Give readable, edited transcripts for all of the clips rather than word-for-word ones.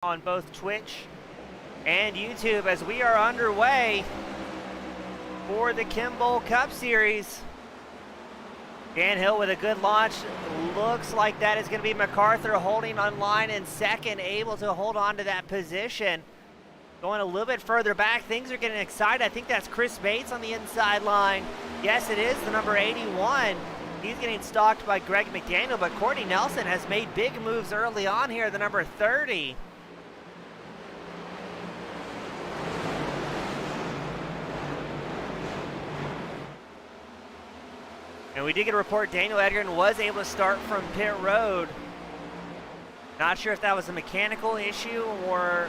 on both Twitch and YouTube as we are underway for the Kimball Cup Series. Dan Hill with a good launch. Looks like that is going to be MacArthur holding on line in second, able to hold on to that position. Going a little bit further back, things are getting excited. I think that's Chris Bates on the inside line. Yes, it is the number 81. He's getting stalked by Greg McDaniel, but Courtney Nelson has made big moves early on here, the number 30. And we did get a report Daniel Edgren was able to start from pit road. Not sure if that was a mechanical issue or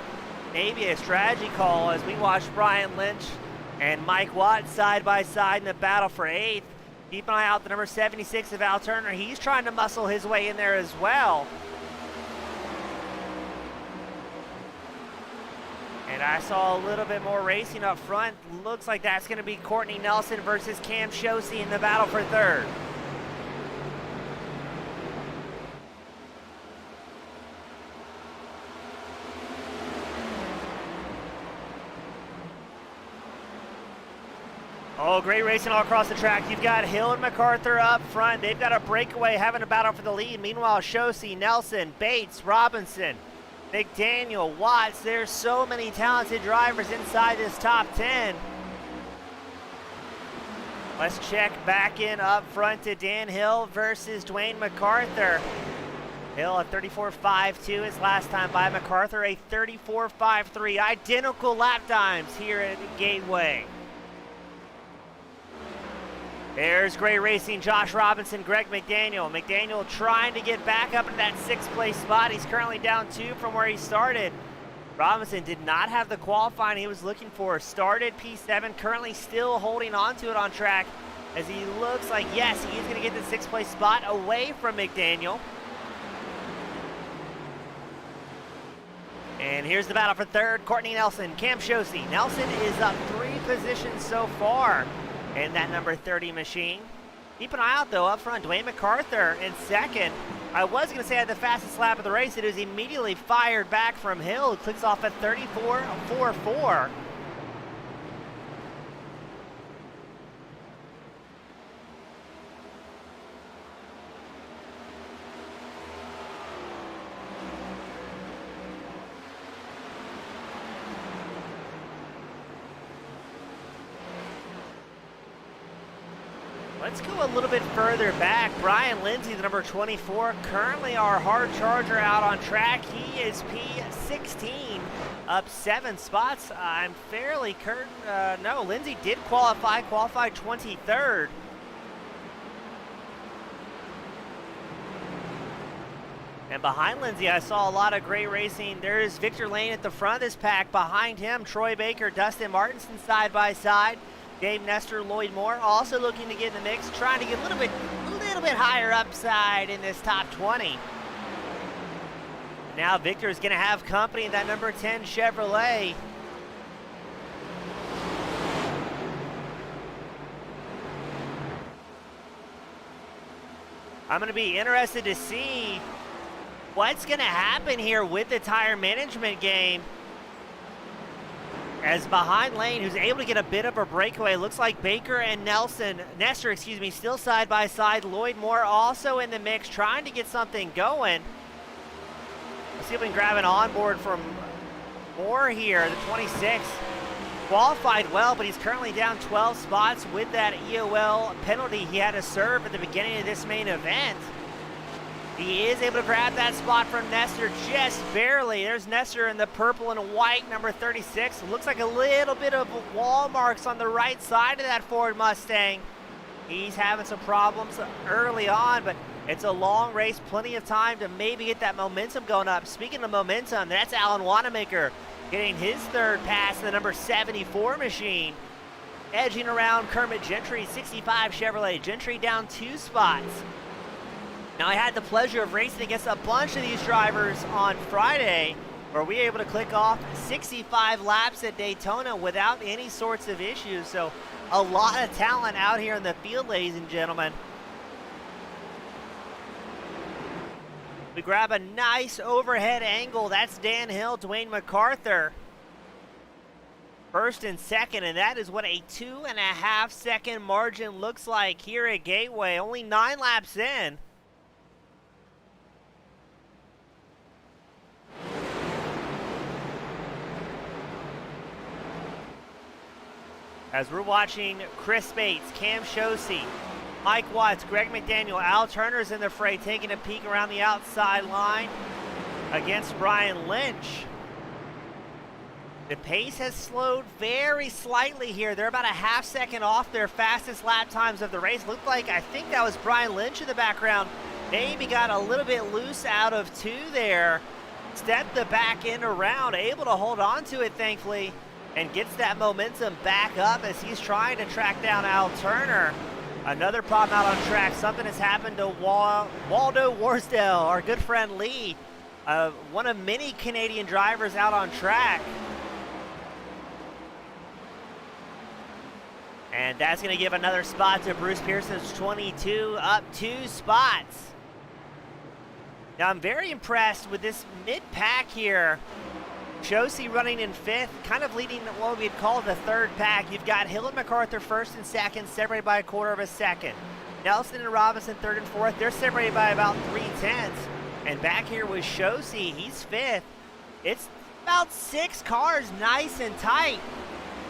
maybe a strategy call as we watch Brian Lynch and Mike Watt side by side in the battle for 8th. Keep an eye out the number 76 of Al Turner. He's trying to muscle his way in there as well. And I saw a little bit more racing up front. Looks like that's going to be Courtney Nelson versus Cam Shosey in the battle for 3rd. Oh, great racing all across the track. You've got Hill and MacArthur up front. They've got a breakaway having a battle for the lead. Meanwhile, Shosey, Nelson, Bates, Robinson, McDaniel, Watts, there's so many talented drivers inside this top 10. Let's check back in up front to Dan Hill versus Dwayne MacArthur. Hill a 34.52 his last time by. MacArthur a 34.53. Identical lap times here at Gateway. There's great racing, Josh Robinson, Greg McDaniel. McDaniel trying to get back up into that 6th place spot. He's currently down 2 from where he started. Robinson did not have the qualifying he was looking for. Started P7, currently still holding on to it on track as he looks like, yes, he's going to get the 6th place spot away from McDaniel. And here's the battle for 3rd, Courtney Nelson, Cam Shosey. Nelson is up 3 positions so far in that number 30 machine. Keep an eye out though up front, Dwayne MacArthur in 2nd. I was going to say I had the fastest lap of the race. It is immediately fired back from Hill, who clicks off at 34.44. Let's go a little bit further back. Brian Lindsay, the number 24, currently our hard charger out on track. He is P16, up 7 spots. I'm fairly certain, no, Lindsay did qualified 23rd. And behind Lindsay, I saw a lot of great racing. There's Victor Lane at the front of this pack. Behind him, Troy Baker, Dustin Martinson side by side. Dave Nestor, Lloyd Moore, also looking to get in the mix, trying to get a little bit higher upside in this top 20. Now Victor is going to have company in that number 10 Chevrolet. I'm going to be interested to see what's going to happen here with the tire management game. As behind Lane, who's able to get a bit of a breakaway. Looks like Baker and Nestor, still side by side. Lloyd Moore also in the mix, trying to get something going. Let's see if we can grab an onboard from Moore here, the 26. Qualified well, but he's currently down 12 spots with that EOL penalty he had to serve at the beginning of this main event. He is able to grab that spot from Nestor just barely. There's Nestor in the purple and white, number 36. Looks like a little bit of wall marks on the right side of that Ford Mustang. He's having some problems early on, but it's a long race, plenty of time to maybe get that momentum going up. Speaking of momentum, that's Alan Wanamaker getting his 3rd pass in the number 74 machine. Edging around Kermit Gentry, 65 Chevrolet. Gentry down 2 spots. Now, I had the pleasure of racing against a bunch of these drivers on Friday, where we were able to click off 65 laps at Daytona without any sorts of issues. So a lot of talent out here in the field, ladies and gentlemen. We grab a nice overhead angle. That's Dan Hill, Dwayne MacArthur. First and second, and that is what a 2.5 second margin looks like here at Gateway. Only 9 laps in. As we're watching Chris Bates, Cam Shosey, Mike Watts, Greg McDaniel, Al Turner's in the fray, taking a peek around the outside line against Brian Lynch. The pace has slowed very slightly here. They're about a half second off their fastest lap times of the race. Looked like, I think that was Brian Lynch in the background. Maybe got a little bit loose out of 2 there. Stepped the back end around, able to hold on to it, thankfully, and gets that momentum back up as he's trying to track down Al Turner. Another problem out on track. Something has happened to Waldo Warsdale, our good friend Lee, one of many Canadian drivers out on track. And that's going to give another spot to Bruce Pearson's 22, up 2 spots. Now, I'm very impressed with this mid-pack here. Shosey running in 5th, kind of leading what we'd call the 3rd pack. You've got Hill and MacArthur 1st and 2nd, separated by a 1/4 second. Nelson and Robinson 3rd and 4th. They're separated by about 3/10. And back here with Shosey, he's 5th. It's about 6 cars nice and tight.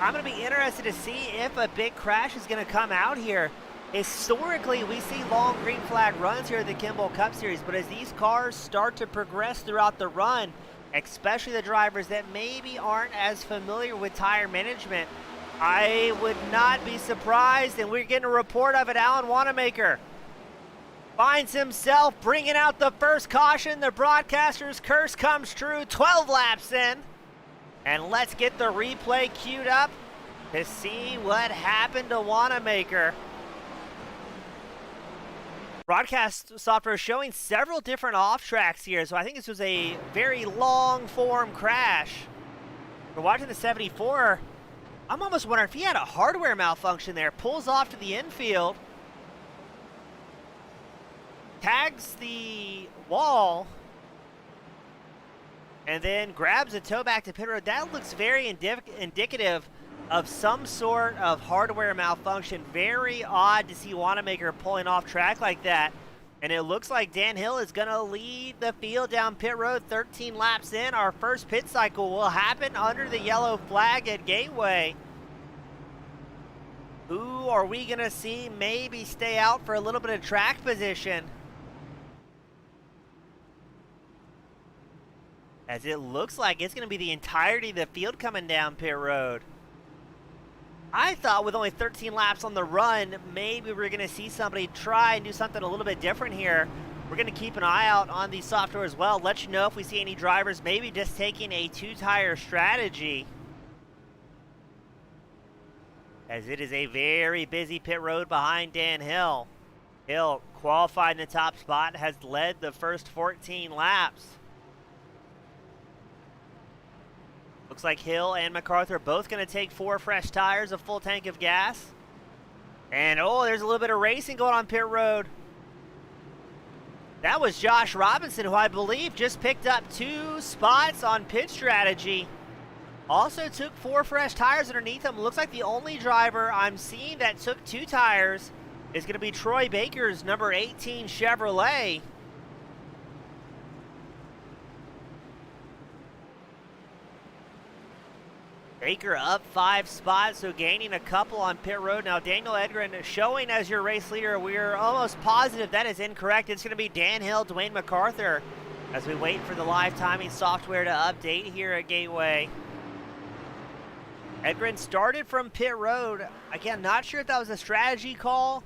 I'm going to be interested to see if a big crash is going to come out here. Historically, we see long green flag runs here at the Kimball Cup Series, but as these cars start to progress throughout the run, especially the drivers that maybe aren't as familiar with tire management, I would not be surprised, and we're getting a report of it. Alan Wanamaker finds himself bringing out the first caution. The broadcaster's curse comes true 12 laps in. And let's get the replay queued up to see what happened to Wanamaker. Broadcast software showing several different off tracks here, so I think this was a very long form crash. We're watching the 74. I'm almost wondering if he had a hardware malfunction there. Pulls off to the infield, tags the wall, and then grabs a tow back to pit road. That looks very indicative of some sort of hardware malfunction. Very odd to see Wanamaker pulling off track like that. And it looks like Dan Hill is going to lead the field down pit road 13 laps in. Our first pit cycle will happen under the yellow flag at Gateway. Who are we going to see maybe stay out for a little bit of track position? As it looks like it's going to be the entirety of the field coming down pit road. I thought with only 13 laps on the run, maybe we're going to see somebody try and do something a little bit different here. We're going to keep an eye out on the software as well. Let you know if we see any drivers maybe just taking a 2-tire strategy. As it is a very busy pit road behind Dan Hill. Hill qualified in the top spot, has led the first 14 laps. Looks like Hill and MacArthur both going to take 4 fresh tires, a full tank of gas. And oh, there's a little bit of racing going on pit road. That was Josh Robinson, who I believe just picked up 2 spots on pit strategy. Also took 4 fresh tires underneath him. Looks like the only driver I'm seeing that took 2 tires is going to be Troy Baker's number 18 Chevrolet. Baker up 5 spots, so gaining a couple on pit road. Now Daniel Edgren showing as your race leader. We're almost positive that is incorrect. It's going to be Dan Hill, Dwayne MacArthur, as we wait for the live timing software to update here at Gateway. Edgren started from pit road. Again, not sure if that was a strategy call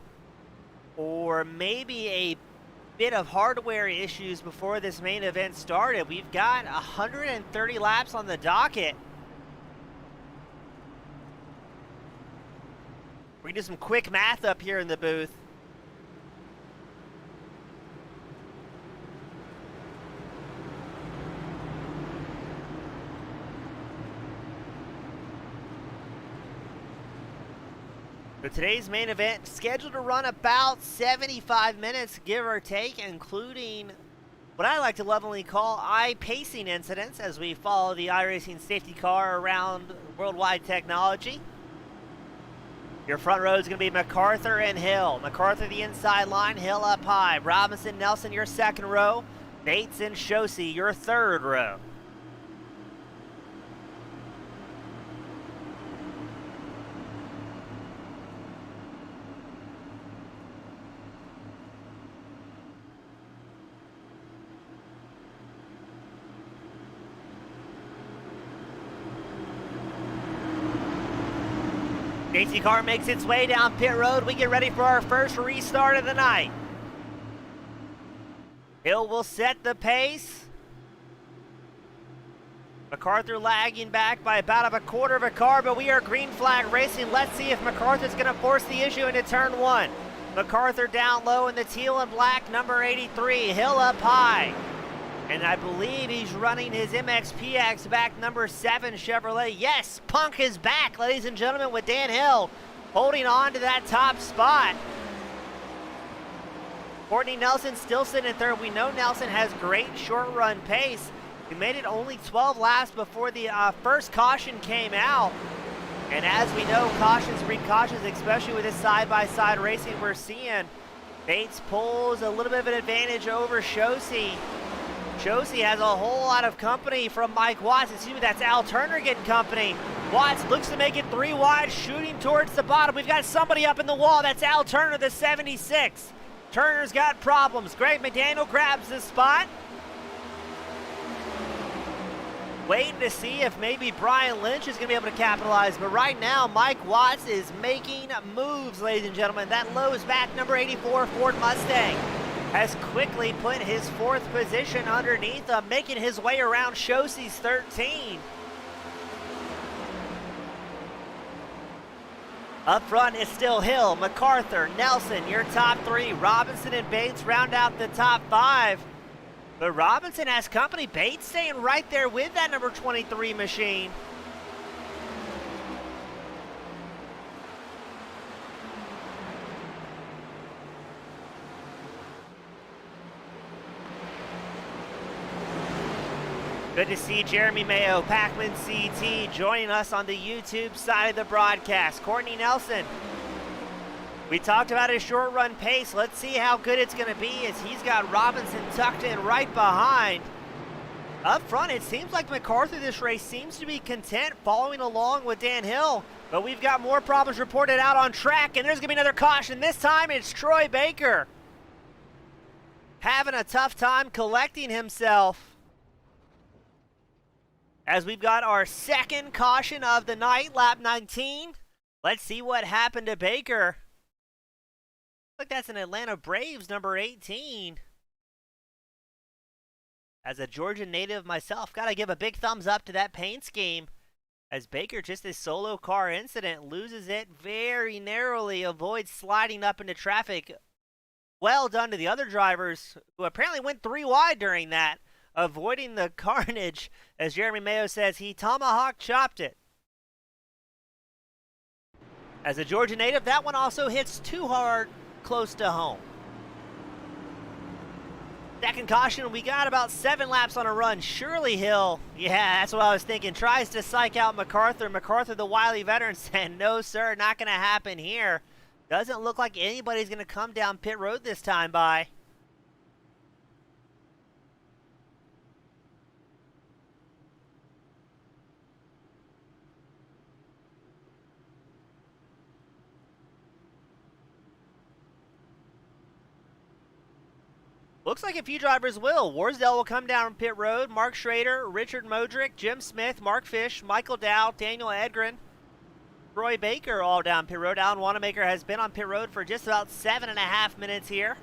or maybe a bit of hardware issues before this main event started. We've got 130 laps on the docket. We can do some quick math up here in the booth. So today's main event scheduled to run about 75 minutes, give or take, including what I like to lovingly call eye-pacing incidents as we follow the iRacing safety car around worldwide technology. Your front row is going to be MacArthur and Hill. MacArthur the inside line, Hill up high. Robinson, Nelson, your second row. Bates and Shosey, your third row. JC car makes its way down pit road. We get ready for our first restart of the night. Hill will set the pace. MacArthur lagging back by about a quarter of a car, but we are green flag racing. Let's see if MacArthur's going to force the issue into turn one. MacArthur down low in the teal and black, number 83. Hill up high. And I believe he's running his MXPX back, number 7 Chevrolet. Yes, Punk is back, ladies and gentlemen, with Dan Hill holding on to that top spot. Courtney Nelson still sitting in third. We know Nelson has great short run pace. He made it only 12 laps before the first caution came out. And as we know, cautions breed cautions, especially with this side-by-side racing we're seeing. Bates pulls a little bit of an advantage over Shosey. Shosey has a whole lot of company from Mike Watts. Excuse me, that's Al Turner getting company. Watts looks to make it 3 wide, shooting towards the bottom. We've got somebody up in the wall. That's Al Turner, the 76. Turner's got problems. Greg McDaniel grabs the spot. Waiting to see if maybe Brian Lynch is going to be able to capitalize. But right now, Mike Watts is making moves, ladies and gentlemen. That Lowe's back, number 84 Ford Mustang, has quickly put his 4th position underneath him, making his way around Shosey's 13. Up front is still Hill, MacArthur, Nelson, your top 3. Robinson and Bates round out the top 5. But Robinson has company. Bates staying right there with that number 23 machine. Good to see Jeremy Mayo, Pac-Man CT, joining us on the YouTube side of the broadcast. Courtney Nelson, we talked about his short run pace. Let's see how good it's going to be as he's got Robinson tucked in right behind. Up front, it seems like MacArthur this race seems to be content following along with Dan Hill. But we've got more problems reported out on track, and there's going to be another caution. This time it's Troy Baker having a tough time collecting himself, as we've got our second caution of the night, lap 19. Let's see what happened to Baker. Look, that's an Atlanta Braves, number 18. As a Georgia native myself, got to give a big thumbs up to that paint scheme, as Baker, just his solo car incident, loses it very narrowly, avoids sliding up into traffic. Well done to the other drivers, who apparently went 3 wide during that, avoiding the carnage. As Jeremy Mayo says, he tomahawk chopped it. As a Georgia native, that one also hits too hard close to home. Second caution, we got about 7 laps on a run. Surely Hill, yeah, that's what I was thinking, tries to psych out MacArthur. MacArthur, the wily veteran, saying, no, sir, not going to happen here. Doesn't look like anybody's going to come down pit road this time by. Looks like a few drivers will. Warsdale will come down pit road. Mark Schrader, Richard Modrick, Jim Smith, Mark Fish, Michael Dow, Daniel Edgren, Troy Baker all down pit road. Alan Wanamaker has been on pit road for just about 7.5 minutes here.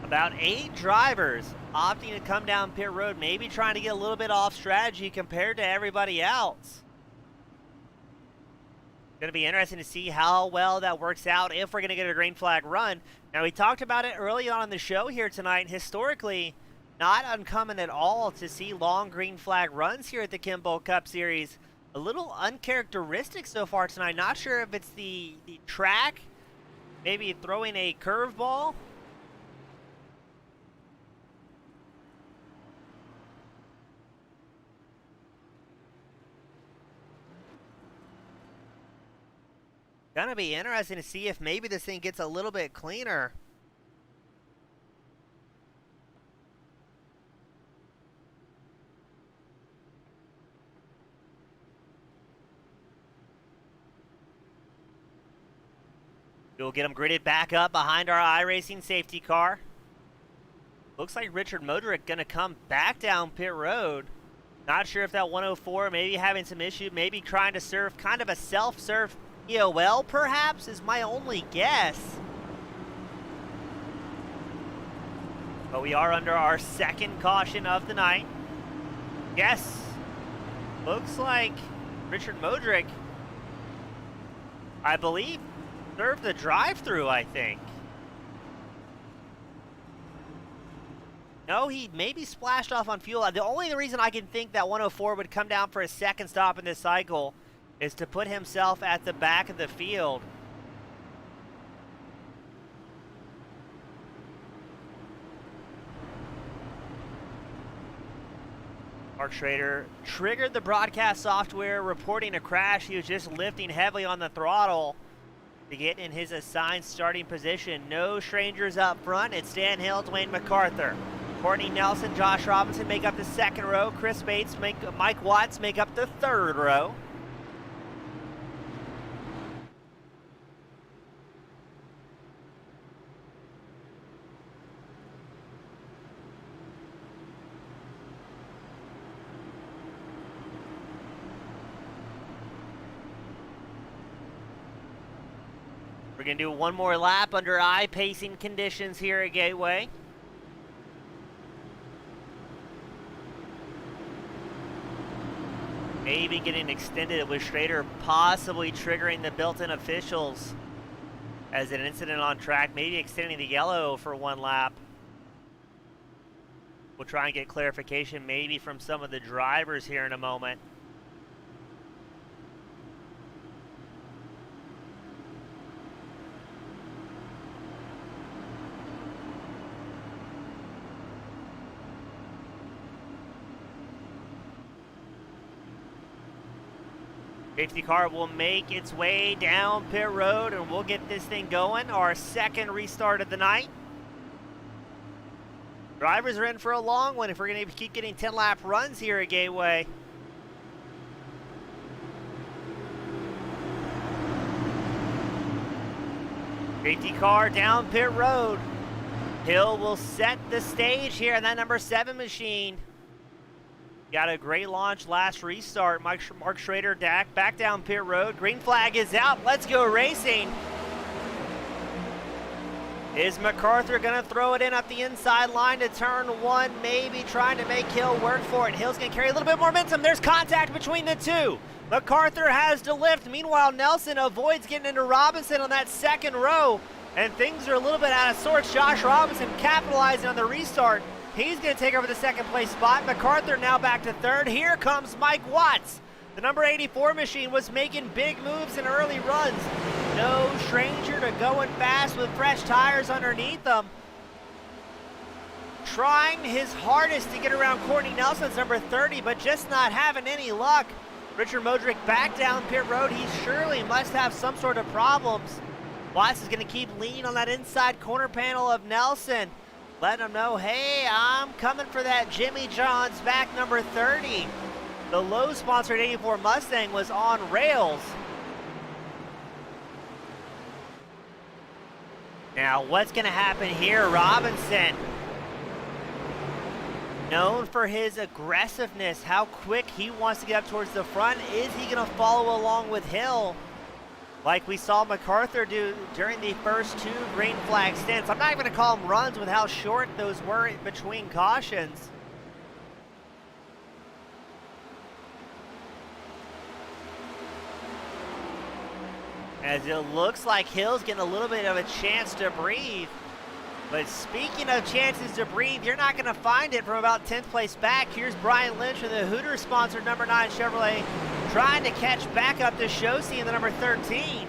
About 8 drivers opting to come down pit road, maybe trying to get a little bit off strategy compared to everybody else. Going to be interesting to see how well that works out if we're going to get a green flag run. Now, we talked about it early on in the show here tonight. Historically, Not uncommon at all to see long green flag runs here at the Kimball Cup Series. A little uncharacteristic so far tonight. Not sure if it's the track, maybe throwing a curveball. Gonna be interesting to see if maybe this thing gets a little bit cleaner. We'll get him gridded back up behind our iRacing safety car. Looks like Richard Modric gonna come back down pit road. Not sure if that 104 maybe having some issue, maybe trying to serve kind of a self-serve EOL perhaps is my only guess. But we are under our second caution of the night. Yes, looks like Richard Modric, I believe, served the drive-through, I think. No, he maybe splashed off on fuel. The only reason I can think that 104 would come down for a second stop in this cycle is to put himself at the back of the field. Mark Schrader triggered the broadcast software reporting a crash. He was just lifting heavily on the throttle to get in his assigned starting position. No strangers up front. It's Dan Hill, Dwayne MacArthur. Courtney Nelson, Josh Robinson make up the second row. Chris Bates, Mike Watts make up the third row. We're going to do one more lap under eye-pacing conditions here at Gateway. Maybe getting extended with Schrader possibly triggering the built-in officials as an incident on track, maybe extending the yellow for one lap. We'll try and get clarification maybe from some of the drivers here in a moment. Safety car will make its way down pit road and we'll get this thing going. Our second restart of the night. Drivers are in for a long one if we're going to keep getting 10-lap runs here at Gateway. Safety car down pit road. Hill will set the stage here in that number 7 machine. Got a great launch last restart. Mark Schrader back down pit road. Green flag is out. Let's go racing. Is MacArthur going to throw it in up the inside line to turn 1? Maybe trying to make Hill work for it. Hill's going to carry a little bit more momentum. There's contact between the two. MacArthur has to lift. Meanwhile, Nelson avoids getting into Robinson on that second row. And things are a little bit out of sorts. Josh Robinson capitalizing on the restart. He's going to take over the second place spot. MacArthur now back to third. Here comes Mike Watts. The number 84 machine was making big moves in early runs. No stranger to going fast with fresh tires underneath them. Trying his hardest to get around Courtney Nelson's number 30, but just not having any luck. Richard Modric back down pit road. He surely must have some sort of problems. Watts is going to keep leaning on that inside corner panel of Nelson. Letting him know, hey, I'm coming for that Jimmy John's back number 30. The low-sponsored 84 Mustang was on rails. Now, what's going to happen here? Robinson, known for his aggressiveness, how quick he wants to get up towards the front. Is he going to follow along with Hill like we saw MacArthur do during the first 2 green flag stints? I'm not even going to call them runs with how short those were in between cautions. As it looks like Hill's getting a little bit of a chance to breathe. But speaking of chances to breathe, you're not going to find it from about 10th place back. Here's Brian Lynch with the Hooters sponsored number 9 Chevrolet trying to catch back up to Shosi in the number 13.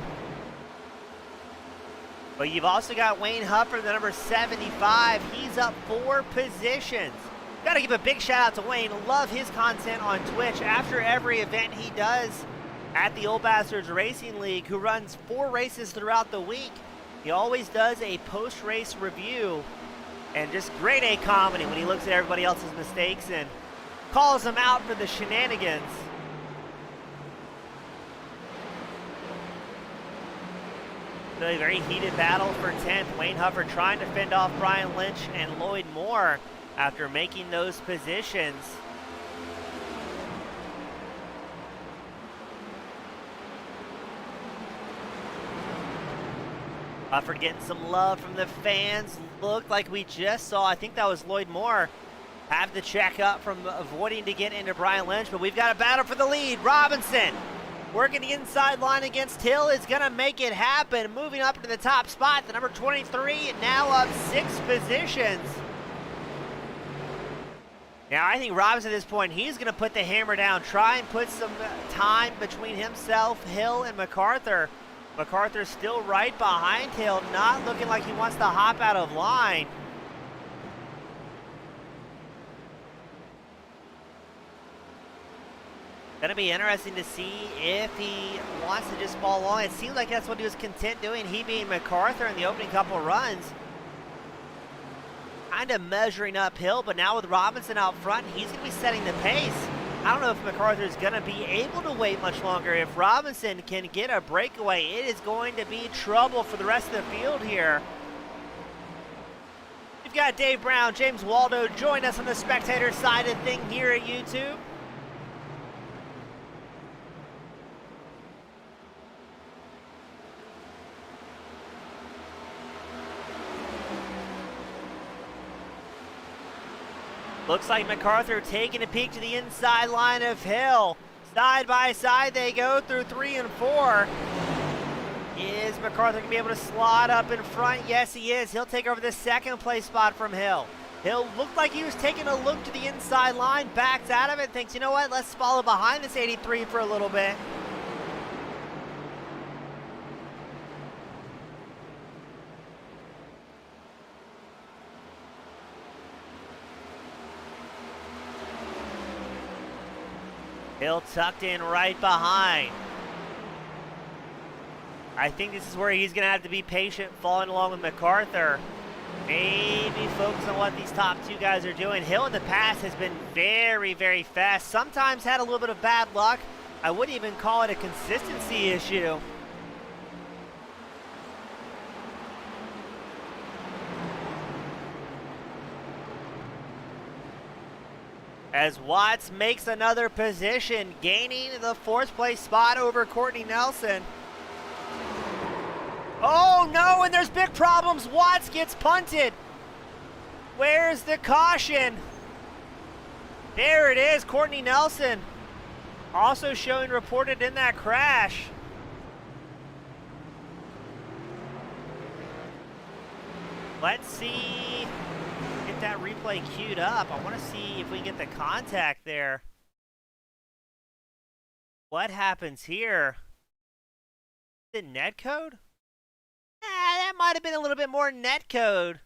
But you've also got Wayne Huffer, the number 75. He's up 4 positions. Got to give a big shout out to Wayne. Love his content on Twitch after every event he does at the Old Bastards Racing League, who runs 4 races throughout the week. He always does a post-race review and just grade A comedy when he looks at everybody else's mistakes and calls them out for the shenanigans. Really very heated battle for 10th. Wayne Huffer trying to fend off Brian Lynch and Lloyd Moore after making those positions. Huffer getting some love from the fans. Looked like we just saw, I think that was Lloyd Moore, have the check up from avoiding to get into Brian Lynch, but we've got a battle for the lead. Robinson working the inside line against Hill is going to make it happen. Moving up to the top spot, the number 23, now up 6 positions. Now, I think Robinson at this point, he's going to put the hammer down, try and put some time between himself, Hill, and MacArthur. MacArthur's still right behind Hill, not looking like he wants to hop out of line. Going to be interesting to see if he wants to just follow along. It seems like that's what he was content doing, he being MacArthur in the opening couple runs. Kind of measuring uphill, but now with Robinson out front, he's going to be setting the pace. I don't know if MacArthur's going to be able to wait much longer. If Robinson can get a breakaway, it is going to be trouble for the rest of the field here. We've got Dave Brown, James Waldo join us on the spectator side of thing here at YouTube. Looks like MacArthur taking a peek to the inside line of Hill. Side by side they go through 3 and 4. Is MacArthur going to be able to slot up in front? Yes, he is. He'll take over the 2nd place spot from Hill. Hill looked like he was taking a look to the inside line, backs out of it, thinks, you know what, let's follow behind this 83 for a little bit. Hill tucked in right behind. I think this is where he's going to have to be patient, following along with MacArthur. Maybe focus on what these top 2 guys are doing. Hill in the past has been very, very fast. Sometimes had a little bit of bad luck. I wouldn't even call it a consistency issue. As Watts makes another position, gaining the 4th place spot over Courtney Nelson. Oh no, and there's big problems. Watts gets punted. Where's the caution? There it is, Courtney Nelson. Also showing reported in that crash. Let's see. Get that replay queued up. I want to see if we can get the contact there. What happens here? Is it netcode? That might have been a little bit more netcode.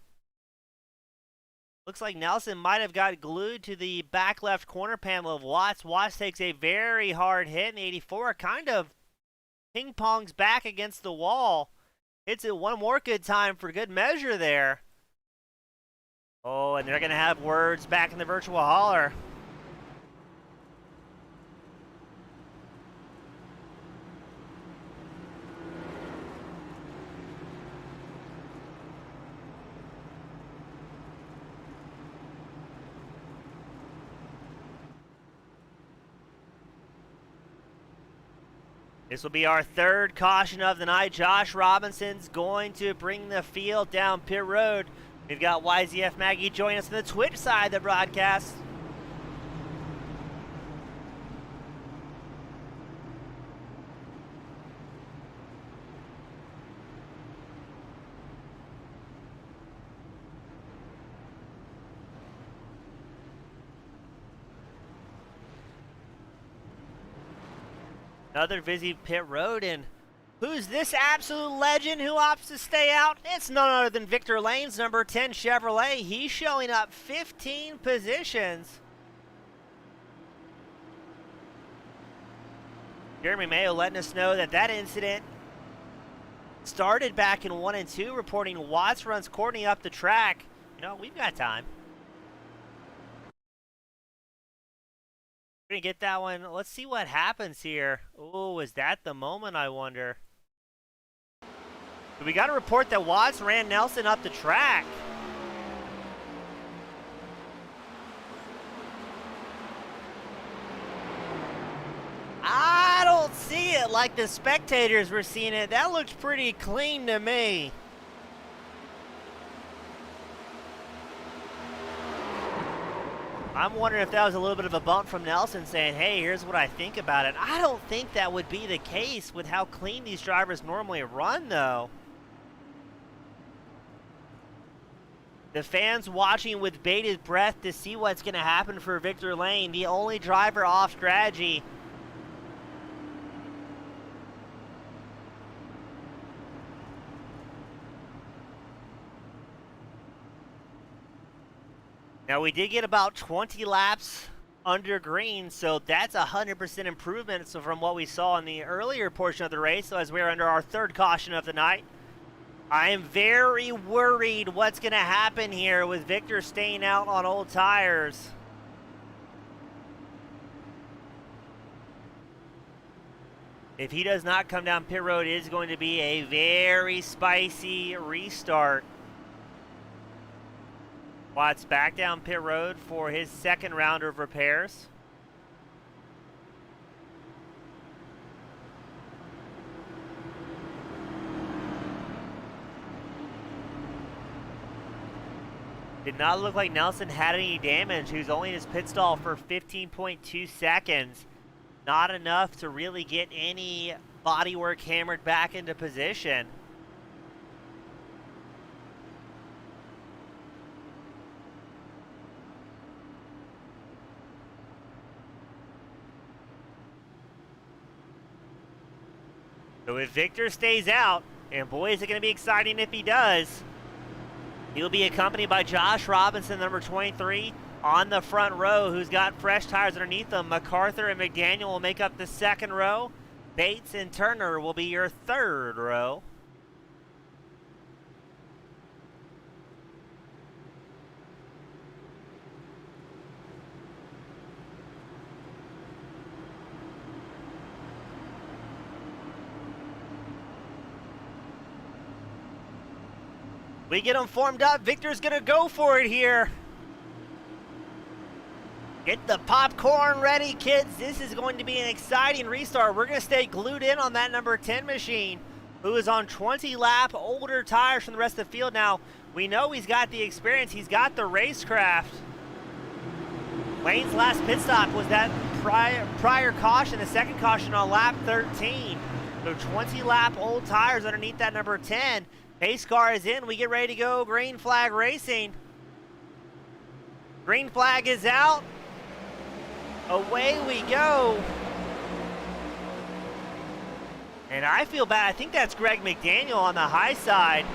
Looks like Nelson might have got glued to the back left corner panel of Watts. Watts takes a very hard hit in the 84. Kind of ping-pongs back against the wall. Hits it one more good time for good measure there. Oh, and they're going to have words back in the virtual hauler. This will be our 3rd caution of the night. Josh Robinson's going to bring the field down pit road. We've got YZF Maggie joining us on the Twitch side of the broadcast. Another busy pit road, and who's this absolute legend who opts to stay out? It's none other than Victor Lane's number 10 Chevrolet. He's showing up 15 positions. Jeremy Mayo letting us know that that incident started back in 1 and 2, reporting Watts runs Courtney up the track. You know, we've got time. We're gonna get that one. Let's see what happens here. Oh, is that the moment, I wonder? We got to report that Watts ran Nelson up the track. I don't see it like the spectators were seeing it. That looks pretty clean to me. I'm wondering if that was a little bit of a bump from Nelson saying, hey, here's what I think about it. I don't think that would be the case with how clean these drivers normally run, though. The fans watching with bated breath to see what's going to happen for Victor Lane, the only driver off strategy. Now, we did get about 20 laps under green, so that's 100% improvement from what we saw in the earlier portion of the race. So as we're under our third caution of the night, I am very worried what's going to happen here with Victor staying out on old tires. If he does not come down pit road, it is going to be a very spicy restart. Watts back down pit road for his second round of repairs. Did not look like Nelson had any damage. He was only in his pit stall for 15.2 seconds. Not enough to really get any bodywork hammered back into position. So if Victor stays out, and boy is it going to be exciting if he does, he'll be accompanied by Josh Robinson, number 23, on the front row, who's got fresh tires underneath them. MacArthur and McDaniel will make up the second row. Bates and Turner will be your third row. We get them formed up. Victor's going to go for it here. Get the popcorn ready, kids. This is going to be an exciting restart. We're going to stay glued in on that number 10 machine, who is on 20-lap older tires from the rest of the field. Now, we know he's got the experience. He's got the racecraft. Lane's last pit stop was that prior caution, the second caution on lap 13. So 20-lap old tires underneath that number 10. Pace car is in. We get ready to go. Green flag racing. Green flag is out. Away we go. And I feel bad. I think that's Greg McDaniel on the high side.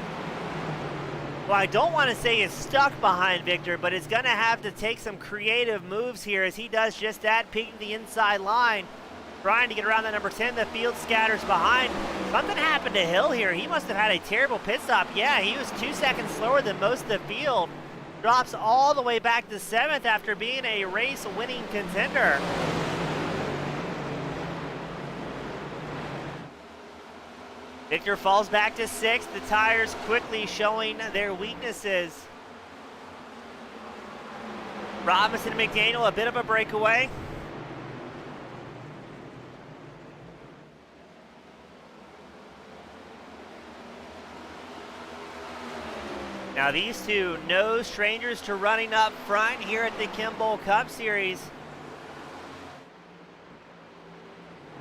Well, I don't want to say is stuck behind Victor, but it's going to have to take some creative moves here as he does just that, peeking the inside line. Trying to get around that number 10. The field scatters behind. Something happened to Hill here. He must have had a terrible pit stop. Yeah, he was 2 seconds slower than most of the field. Drops all the way back to 7th after being a race-winning contender. Victor falls back to 6th. The tires quickly showing their weaknesses. Robinson and McDaniel, a bit of a breakaway. Now these two, no strangers to running up front here at the Kimball Cup Series.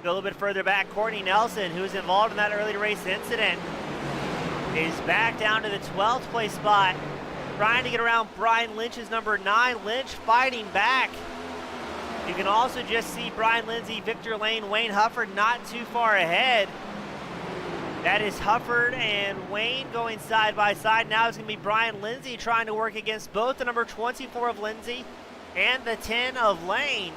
Go a little bit further back, Courtney Nelson, who's involved in that early race incident, is back down to the 12th place spot, trying to get around Brian Lynch's number 9. Lynch fighting back. You can also just see Brian Lindsay, Victor Lane, Wayne Hufford not too far ahead. That is Hufford and Wayne going side by side. Now it's going to be Brian Lindsay trying to work against both the number 24 of Lindsay and the 10 of Lane.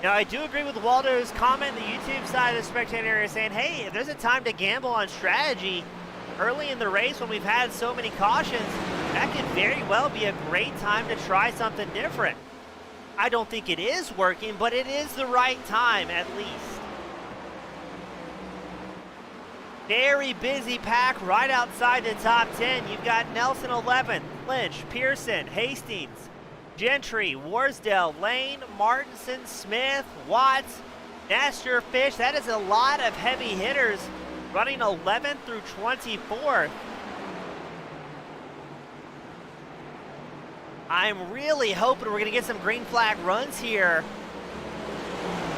Now, I do agree with Waldo's comment on the YouTube side of the spectator area saying, hey, if there's a time to gamble on strategy early in the race when we've had so many cautions, that could very well be a great time to try something different. I don't think it is working, but it is the right time at least. Very busy pack right outside the top 10. You've got Nelson 11, Lynch, Pearson, Hastings, Gentry, Warsdale, Lane, Martinson, Smith, Watts, Nestor, Fish. That is a lot of heavy hitters running 11th through 24th. I'm really hoping we're going to get some green flag runs here,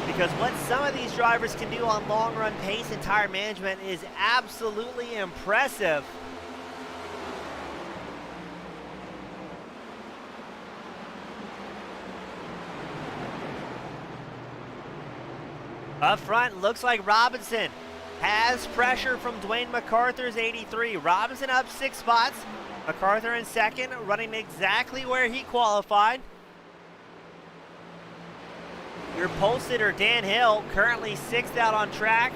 because what some of these drivers can do on long run pace and tire management is absolutely impressive. Up front, looks like Robinson has pressure from Dwayne MacArthur's 83. Robinson up 6 spots. MacArthur in second, running exactly where he qualified. Your pole sitter, Dan Hill, currently 6th out on track.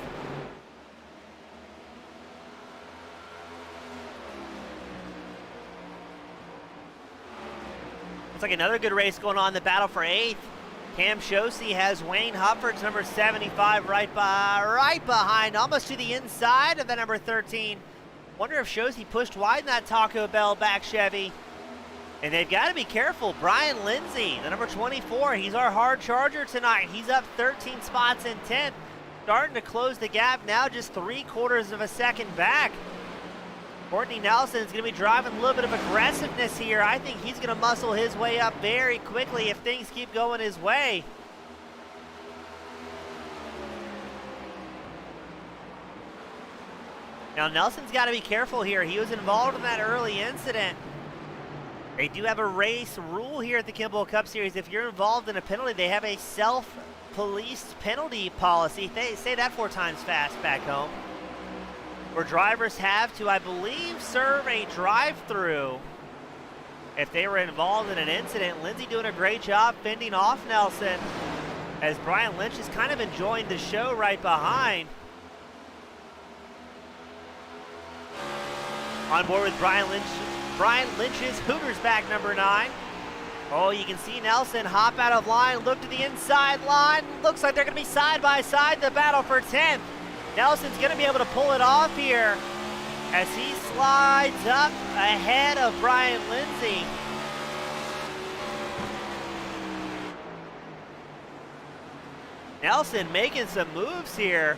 Looks like another good race going on in the battle for 8th. Cam Shosey has Wayne Hufford's number 75 right behind, almost to the inside of the number 13. Wonder if Shosey pushed wide in that Taco Bell back Chevy. And they've got to be careful. Brian Lindsay, the number 24, he's our hard charger tonight. He's up 13 spots in 10th. Starting to close the gap now, just 3/4 of a second back. Courtney Nelson is going to be driving a little bit of aggressiveness here. I think he's going to muscle his way up very quickly if things keep going his way. Now Nelson's got to be careful here. He was involved in that early incident. They do have a race rule here at the Kimball Cup Series. If you're involved in a penalty, they have a self-policed penalty policy. They say that 4 times fast back home. Where drivers have to, I believe, serve a drive-through if they were involved in an incident. Lindsay doing a great job fending off Nelson, as Brian Lynch is kind of enjoying the show right behind. On board with Brian Lynch's Hooters back number 9. Oh, you can see Nelson hop out of line, look to the inside line. Looks like they're going to be side by side, the battle for 10th. Nelson's going to be able to pull it off here as he slides up ahead of Brian Lindsay. Nelson making some moves here.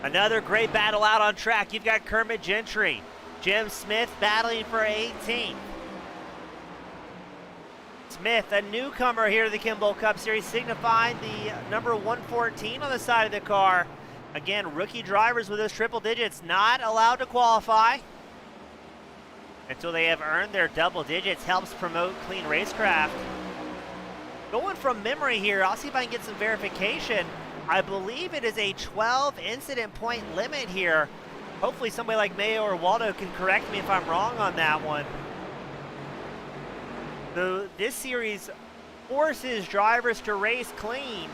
Another great battle out on track. You've got Kermit Gentry, Jim Smith battling for 18th. Smith, a newcomer here to the Kimball Cup Series, signifying the number 114 on the side of the car. Again, rookie drivers with those triple digits not allowed to qualify until they have earned their double digits. Helps promote clean racecraft. Going from memory here, I'll see if I can get some verification. I believe it is a 12 incident point limit here. Hopefully somebody like Mayo or Waldo can correct me if I'm wrong on that one. So this series forces drivers to race clean,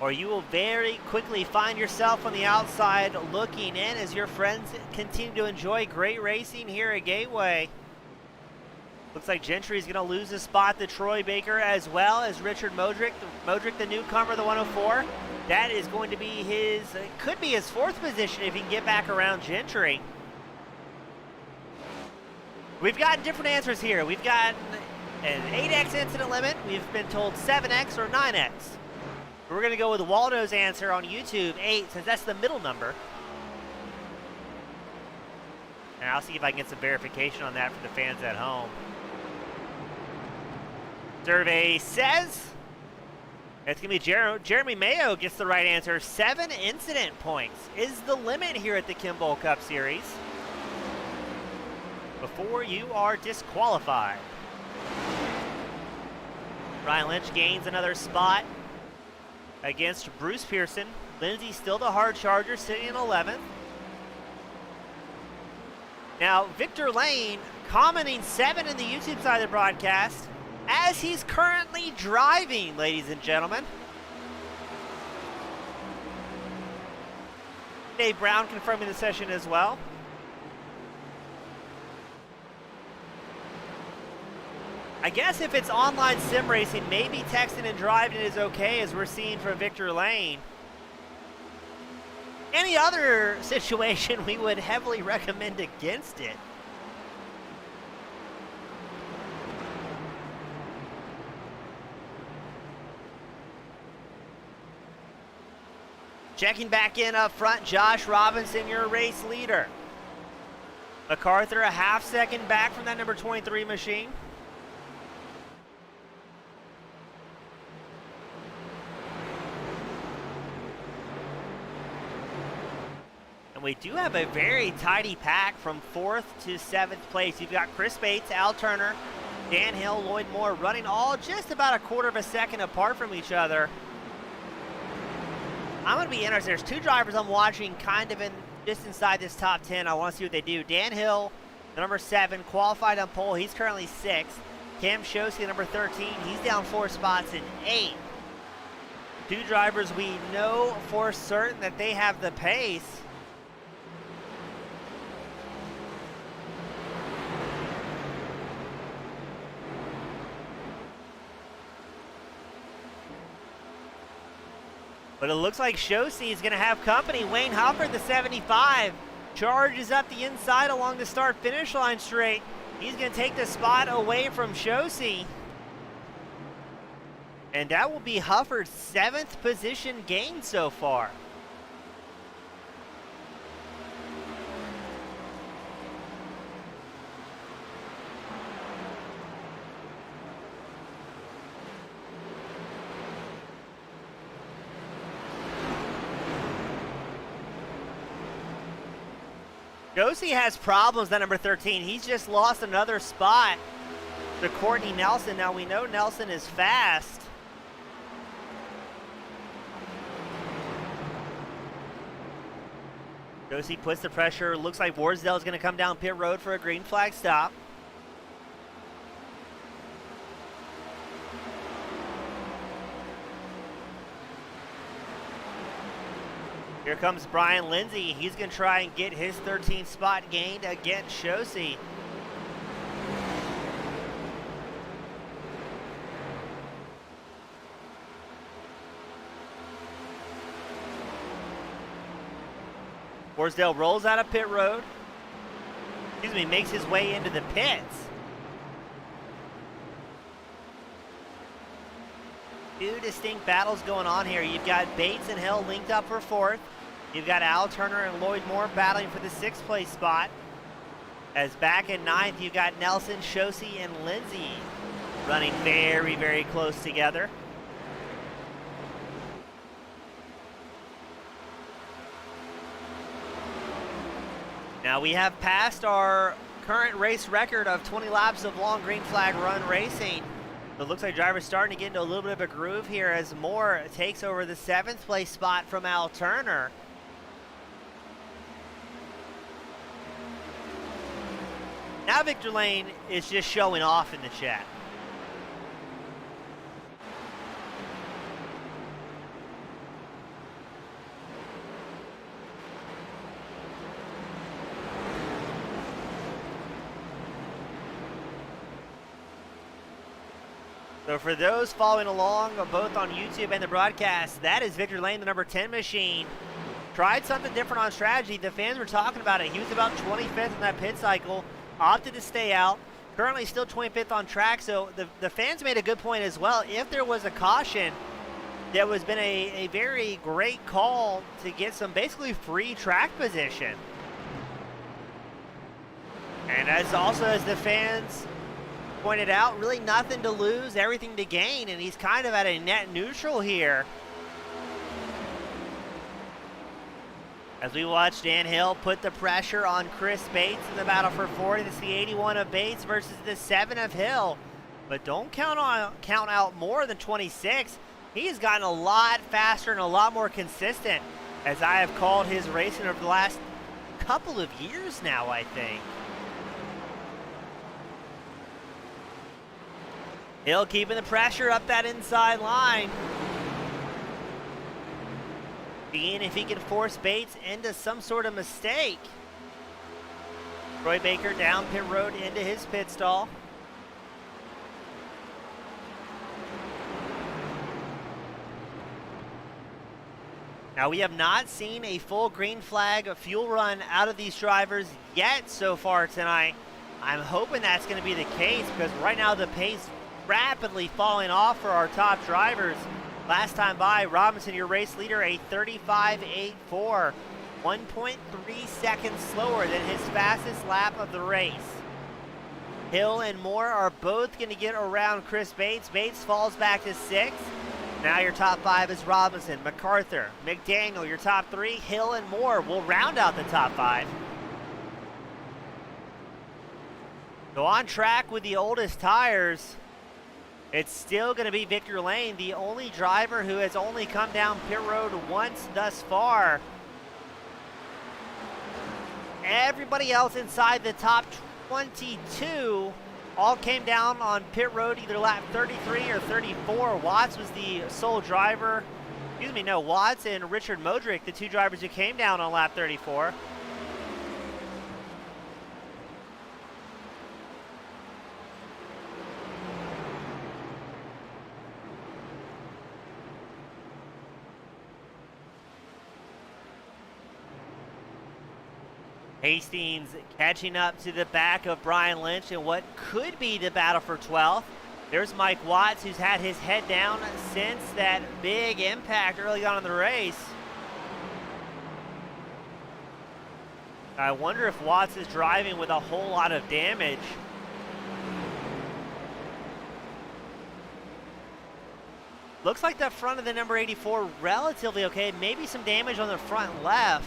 or you will very quickly find yourself on the outside looking in as your friends continue to enjoy great racing here at Gateway. Looks like Gentry is going to lose a spot to Troy Baker, as well as Richard Modric. Modric, the newcomer, the 104. That is going to be his, could be his 4th position if he can get back around Gentry. We've gotten different answers here. We've got an 8x incident limit. We've been told 7x or 9x. We're going to go with Waldo's answer on YouTube, 8, since that's the middle number. And I'll see if I can get some verification on that for the fans at home. Survey says It's going to be Jeremy Mayo gets the right answer. 7 incident points is the limit here at the Kimball Cup Series before you are disqualified. Ryan Lynch gains another spot against Bruce Pearson. Lindsay still the hard charger, sitting in 11th. Now, Victor Lane commenting 7 in the YouTube side of the broadcast as he's currently driving, ladies and gentlemen. Dave Brown confirming the session as well. I guess if it's online sim racing, maybe texting and driving is okay, as we're seeing from Victor Lane. Any other situation, we would heavily recommend against it. Checking back in up front, Josh Robinson, your race leader. MacArthur a half second back from that number 23 machine. And we do have a very tidy pack from 4th to 7th place. You've got Chris Bates, Al Turner, Dan Hill, Lloyd Moore running all just about a quarter of a second apart from each other. I'm going to be interested. There's 2 drivers I'm watching kind of just inside this top 10. I want to see what they do. Dan Hill, the number 7, qualified on pole. He's currently 6th. Cam Shosky, number 13. He's down 4 spots in 8th. 2 drivers we know for certain that they have the pace. But it looks like Shosey is going to have company. Wayne Hufford, the 75, charges up the inside along the start-finish line straight. He's going to take the spot away from Shosey. And that will be Hufford's 7th position gain so far. Josie has problems at number 13. He's just lost another spot to Courtney Nelson. Now we know Nelson is fast. Josie puts the pressure. Looks like Warsdale is going to come down pit road for a green flag stop. Here comes Brian Lindsay. He's going to try and get his 13th spot gained against Shosey. Warsdale rolls out of pit road. Excuse me, makes his way into the pits. 2 distinct battles going on here. You've got Bates and Hill linked up for 4th. You've got Al Turner and Lloyd Moore battling for the 6th place spot. As back in 9th, you've got Nelson, Shosey, and Lindsay running very, very close together. Now we have passed our current race record of 20 laps of long green flag run racing. It looks like drivers starting to get into a little bit of a groove here as Moore takes over the 7th place spot from Al Turner. Now Victor Lane is just showing off in the chat. So for those following along both on YouTube and the broadcast, that is Victor Lane, the number 10 machine. Tried something different on strategy. The fans were talking about it. He was about 25th in that pit cycle, opted to stay out. Currently still 25th on track, so the fans made a good point as well. If there was a caution, there was been a very great call to get some basically free track position. And as the fans pointed out, really nothing to lose, everything to gain, and he's kind of at a net neutral here. As we watch Dan Hill put the pressure on Chris Bates in the battle for 40. This is the 81 of Bates versus the 7 of Hill. But don't count out more than 26. He has gotten a lot faster and a lot more consistent, as I have called his racing over the last couple of years now, I think. Hill keeping the pressure up that inside line. Seeing if he can force Bates into some sort of mistake. Troy Baker down pit road into his pit stall. Now, we have not seen a full green flag fuel run out of these drivers yet so far tonight. I'm hoping that's going to be the case, because right now the pace rapidly falling off for our top drivers. Last time by, Robinson, your race leader, a 35.84, 1.3 seconds slower than his fastest lap of the race. Hill and Moore are both going to get around Chris Bates. Bates falls back to 6th. Now your top 5 is Robinson, MacArthur, McDaniel. Your top 3, Hill and Moore, will round out the top 5. So on track with the oldest tires, it's still going to be Victor Lane, the only driver who has only come down pit road once thus far. Everybody else inside the top 22 all came down on pit road either lap 33 or 34. Watts was the sole driver. Watts and Richard Modric, the 2 drivers who came down on lap 34. Hastings catching up to the back of Brian Lynch in what could be the battle for 12th. There's Mike Watts, who's had his head down since that big impact early on in the race. I wonder if Watts is driving with a whole lot of damage. Looks like the front of the number 84 relatively okay. Maybe some damage on the front left.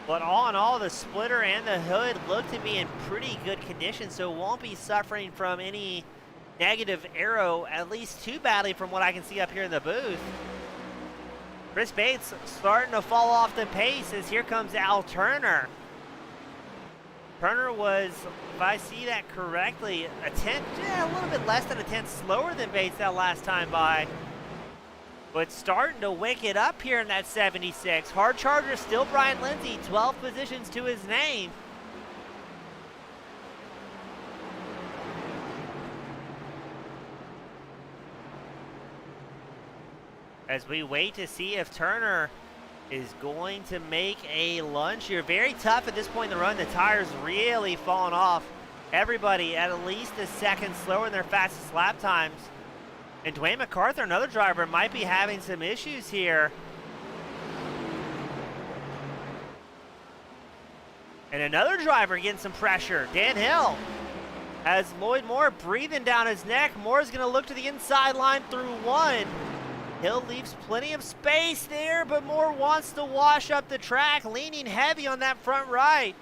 But all in all, the splitter and the hood look to be in pretty good condition, so won't be suffering from any negative aero, at least too badly from what I can see up here in the booth. Chris Bates starting to fall off the pace as here comes Al Turner. Turner was, if I see that correctly, a little bit less than a tenth slower than Bates that last time by. But starting to wake it up here in that 76. Hard charger still Brian Lindsay, 12 positions to his name. As we wait to see if Turner is going to make a lunge here. Very tough at this point in the run. The tires really falling off. Everybody at least a second slower than their fastest lap times. And Dwayne MacArthur, another driver, might be having some issues here. And another driver getting some pressure, Dan Hill. As Lloyd Moore breathing down his neck, Moore's going to look to the inside line through 1. Hill leaves plenty of space there, but Moore wants to wash up the track, leaning heavy on that front right.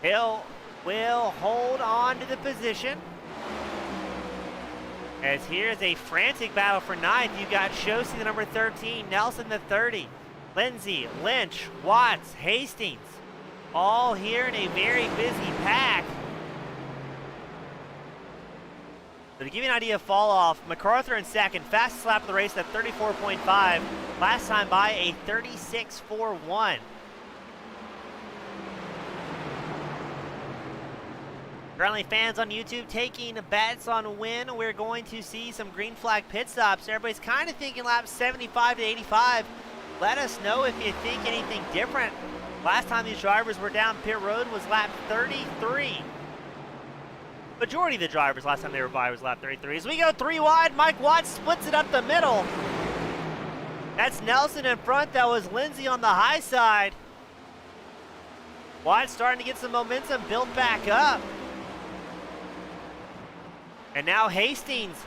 Hill will hold on to the position. As here's a frantic battle for 9th. You've got Shosi, the number 13, Nelson, the 30, Lindsay, Lynch, Watts, Hastings, all here in a very busy pack. So to give you an idea of fall off, MacArthur in second, fastest lap of the race at 34.5. Last time by a 36.41. Currently, fans on YouTube taking bets on when we're going to see some green flag pit stops. Everybody's kind of thinking laps 75 to 85. Let us know if you think anything different. Last time these drivers were down pit road was lap 33. Majority of the drivers last time they were by was lap 33. As we go 3 wide, Mike Watts splits it up the middle. That's Nelson in front. That was Lindsay on the high side. Watts starting to get some momentum built back up. And now Hastings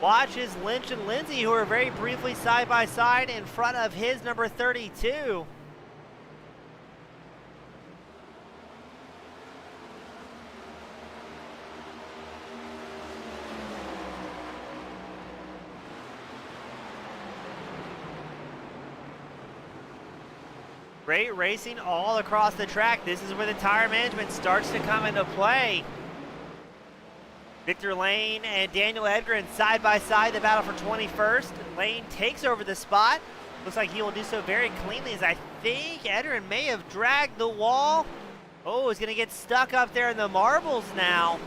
watches Lynch and Lindsay, who are very briefly side by side in front of his number 32. Great racing all across the track. This is where the tire management starts to come into play. Victor Lane and Daniel Edgren side by side, the battle for 21st. Lane takes over the spot. Looks like he will do so very cleanly, as I think Edgren may have dragged the wall. Oh, he's gonna get stuck up there in the marbles now.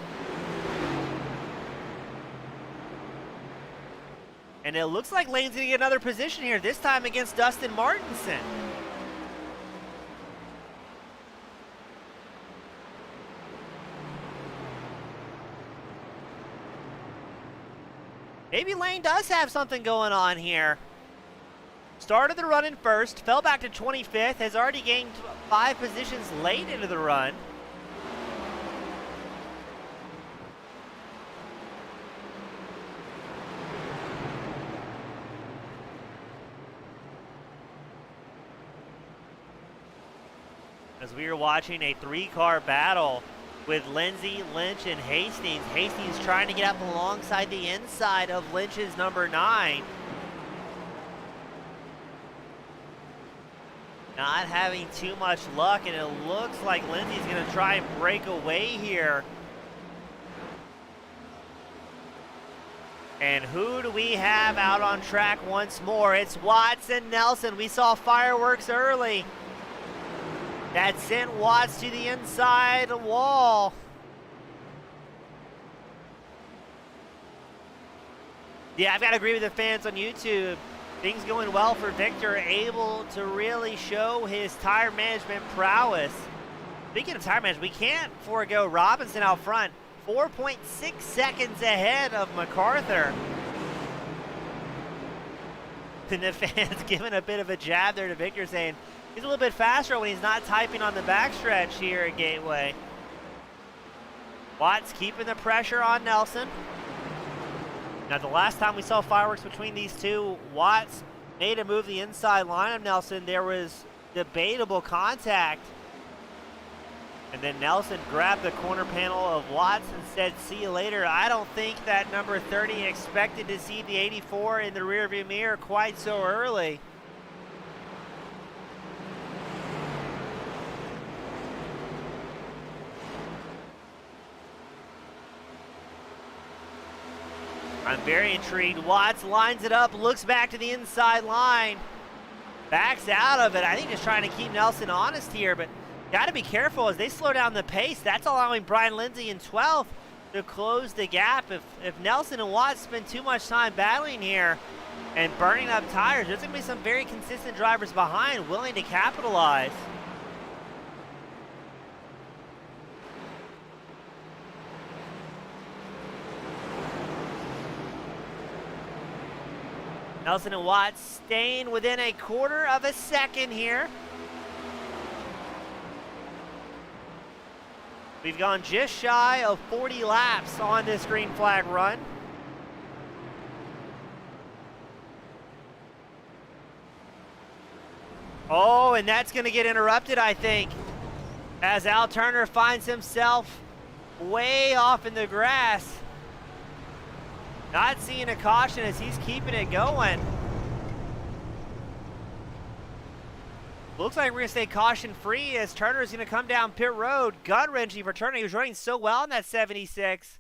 And it looks like Lane's gonna get another position here, this time against Dustin Martinson. Maybe Lane does have something going on here. Started the run in first, fell back to 25th, has already gained 5 positions late into the run. As we are watching a 3-car battle with Lindsay, Lynch, and Hastings. Hastings trying to get up alongside the inside of Lynch's number 9. Not having too much luck, and it looks like Lindsay's going to try and break away here. And who do we have out on track once more? It's Watts and Nelson. We saw fireworks early. That sent Watts to the inside wall. Yeah, I've got to agree with the fans on YouTube. Things going well for Victor, able to really show his tire management prowess. Speaking of tire management, we can't forego Robinson out front. 4.6 seconds ahead of MacArthur. And the fans giving a bit of a jab there to Victor, saying he's a little bit faster when he's not typing on the backstretch here at Gateway. Watts keeping the pressure on Nelson. Now, the last time we saw fireworks between these two, Watts made a move the inside line of Nelson. There was debatable contact. And then Nelson grabbed the corner panel of Watts and said, "See you later." I don't think that number 30 expected to see the 84 in the rearview mirror quite so early. I'm very intrigued. Watts lines it up, looks back to the inside line, backs out of it. I think just trying to keep Nelson honest here, but got to be careful as they slow down the pace. That's allowing Brian Lindsay in 12th to close the gap. If Nelson and Watts spend too much time battling here and burning up tires, there's going to be some very consistent drivers behind willing to capitalize. Nelson and Watts staying within a quarter of a second here. We've gone just shy of 40 laps on this green flag run. Oh, and that's going to get interrupted, I think, as Al Turner finds himself way off in the grass. Not seeing a caution as he's keeping it going. Looks like we're going to stay caution-free as Turner's going to come down pit road. Gut-wrenching for Turner. He was running so well in that 76.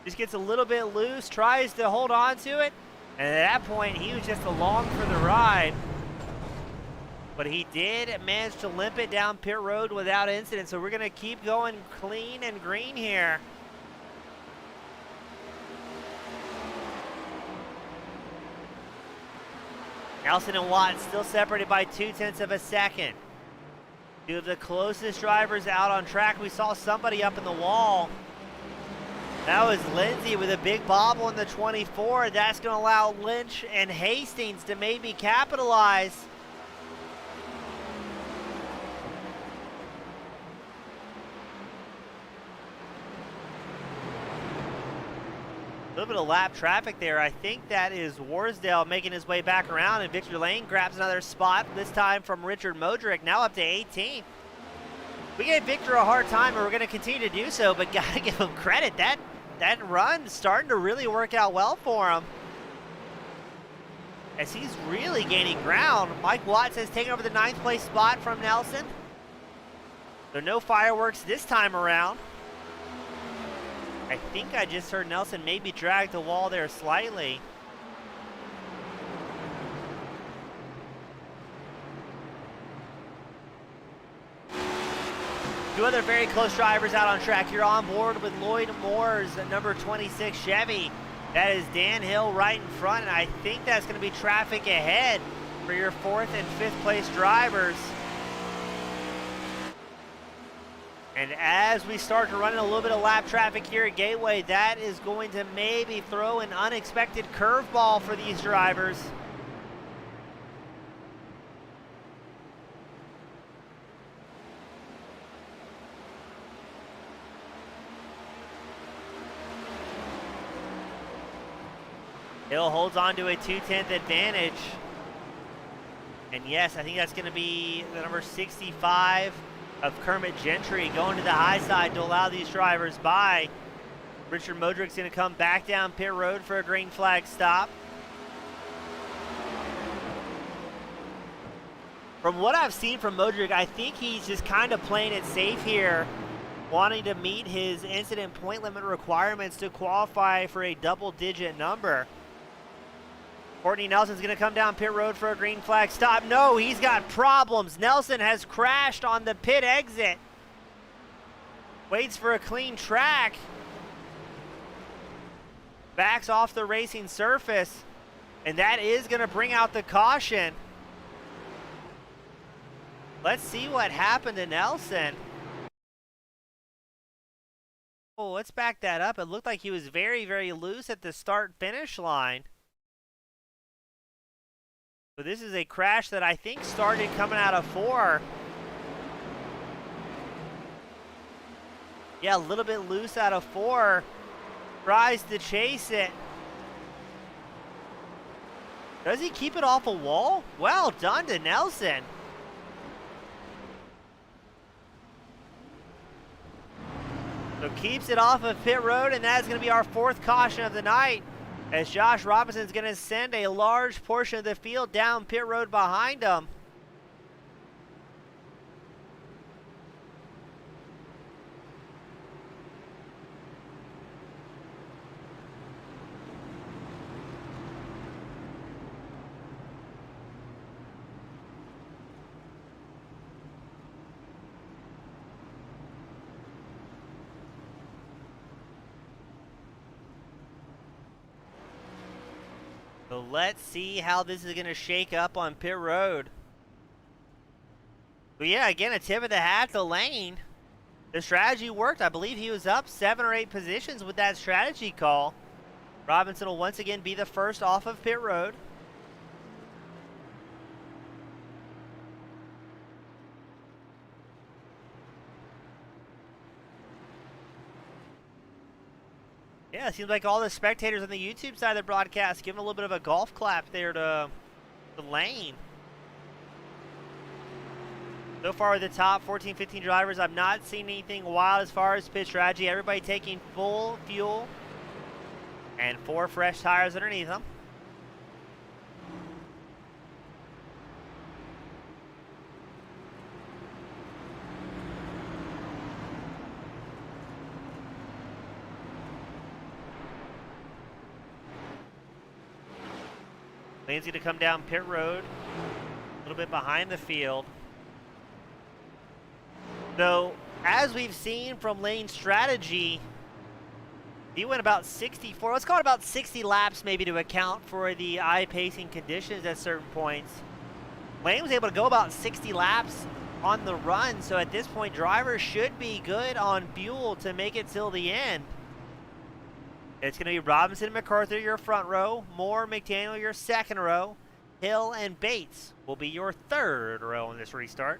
Just gets a little bit loose, tries to hold on to it. And at that point, he was just along for the ride. But he did manage to limp it down pit road without incident. So we're going to keep going clean and green here. Nelson and Watts still separated by 0.2 of a second. Two of the closest drivers out on track. We saw somebody up in the wall. That was Lindsay with a big bobble in the 24. That's going to allow Lynch and Hastings to maybe capitalize. A little bit of lap traffic there. I think that is Warsdale making his way back around, and Victor Lane grabs another spot, this time from Richard Modric, now up to 18th. We gave Victor a hard time, and we're going to continue to do so, but got to give him credit. That run's starting to really work out well for him, as he's really gaining ground. Mike Watts has taken over the 9th place spot from Nelson. So no fireworks this time around. I think I just heard Nelson maybe drag the wall there slightly. Two other very close drivers out on track. You're on board with Lloyd Moore's number 26 Chevy. That is Dan Hill right in front, and I think that's going to be traffic ahead for your 4th and 5th place drivers. And as we start to run in a little bit of lap traffic here at Gateway, that is going to maybe throw an unexpected curveball for these drivers. Hill holds on to a 2/10 advantage. And yes, I think that's going to be the number 65 of Kermit Gentry going to the high side to allow these drivers by. Richard Modric's going to come back down pit road for a green flag stop. From what I've seen from Modric, I think he's just kind of playing it safe here, wanting to meet his incident point limit requirements to qualify for a double-digit number. Courtney Nelson's going to come down pit road for a green flag stop. No, he's got problems. Nelson has crashed on the pit exit. Waits for a clean track. Backs off the racing surface. And that is going to bring out the caution. Let's see what happened to Nelson. Oh, let's back that up. It looked like he was very, very loose at the start-finish line. So this is a crash that I think started coming out of 4. Yeah, a little bit loose out of 4. Tries to chase it. Does he keep it off a wall? Well done to Nelson. So keeps it off of pit road, and that's going to be our 4th caution of the night, as Josh Robinson's going to send a large portion of the field down pit road behind him. So let's see how this is going to shake up on pit road. But yeah, again, a tip of the hat to Lane. The strategy worked. I believe he was up 7 or 8 positions with that strategy call. Robinson will once again be the first off of pit road. Yeah, it seems like all the spectators on the YouTube side of the broadcast giving a little bit of a golf clap there to Lane. So far with the top 14, 15 drivers, I've not seen anything wild as far as pit strategy. Everybody taking full fuel and 4 fresh tires underneath them. Lane's going to come down pit road, a little bit behind the field. So, as we've seen from Lane's strategy, he went about 64, let's call it about 60 laps maybe to account for the eye-pacing conditions at certain points. Lane was able to go about 60 laps on the run, so at this point, drivers should be good on fuel to make it till the end. It's going to be Robinson and MacArthur, your front row. Moore, McDaniel, your second row. Hill and Bates will be your third row in this restart.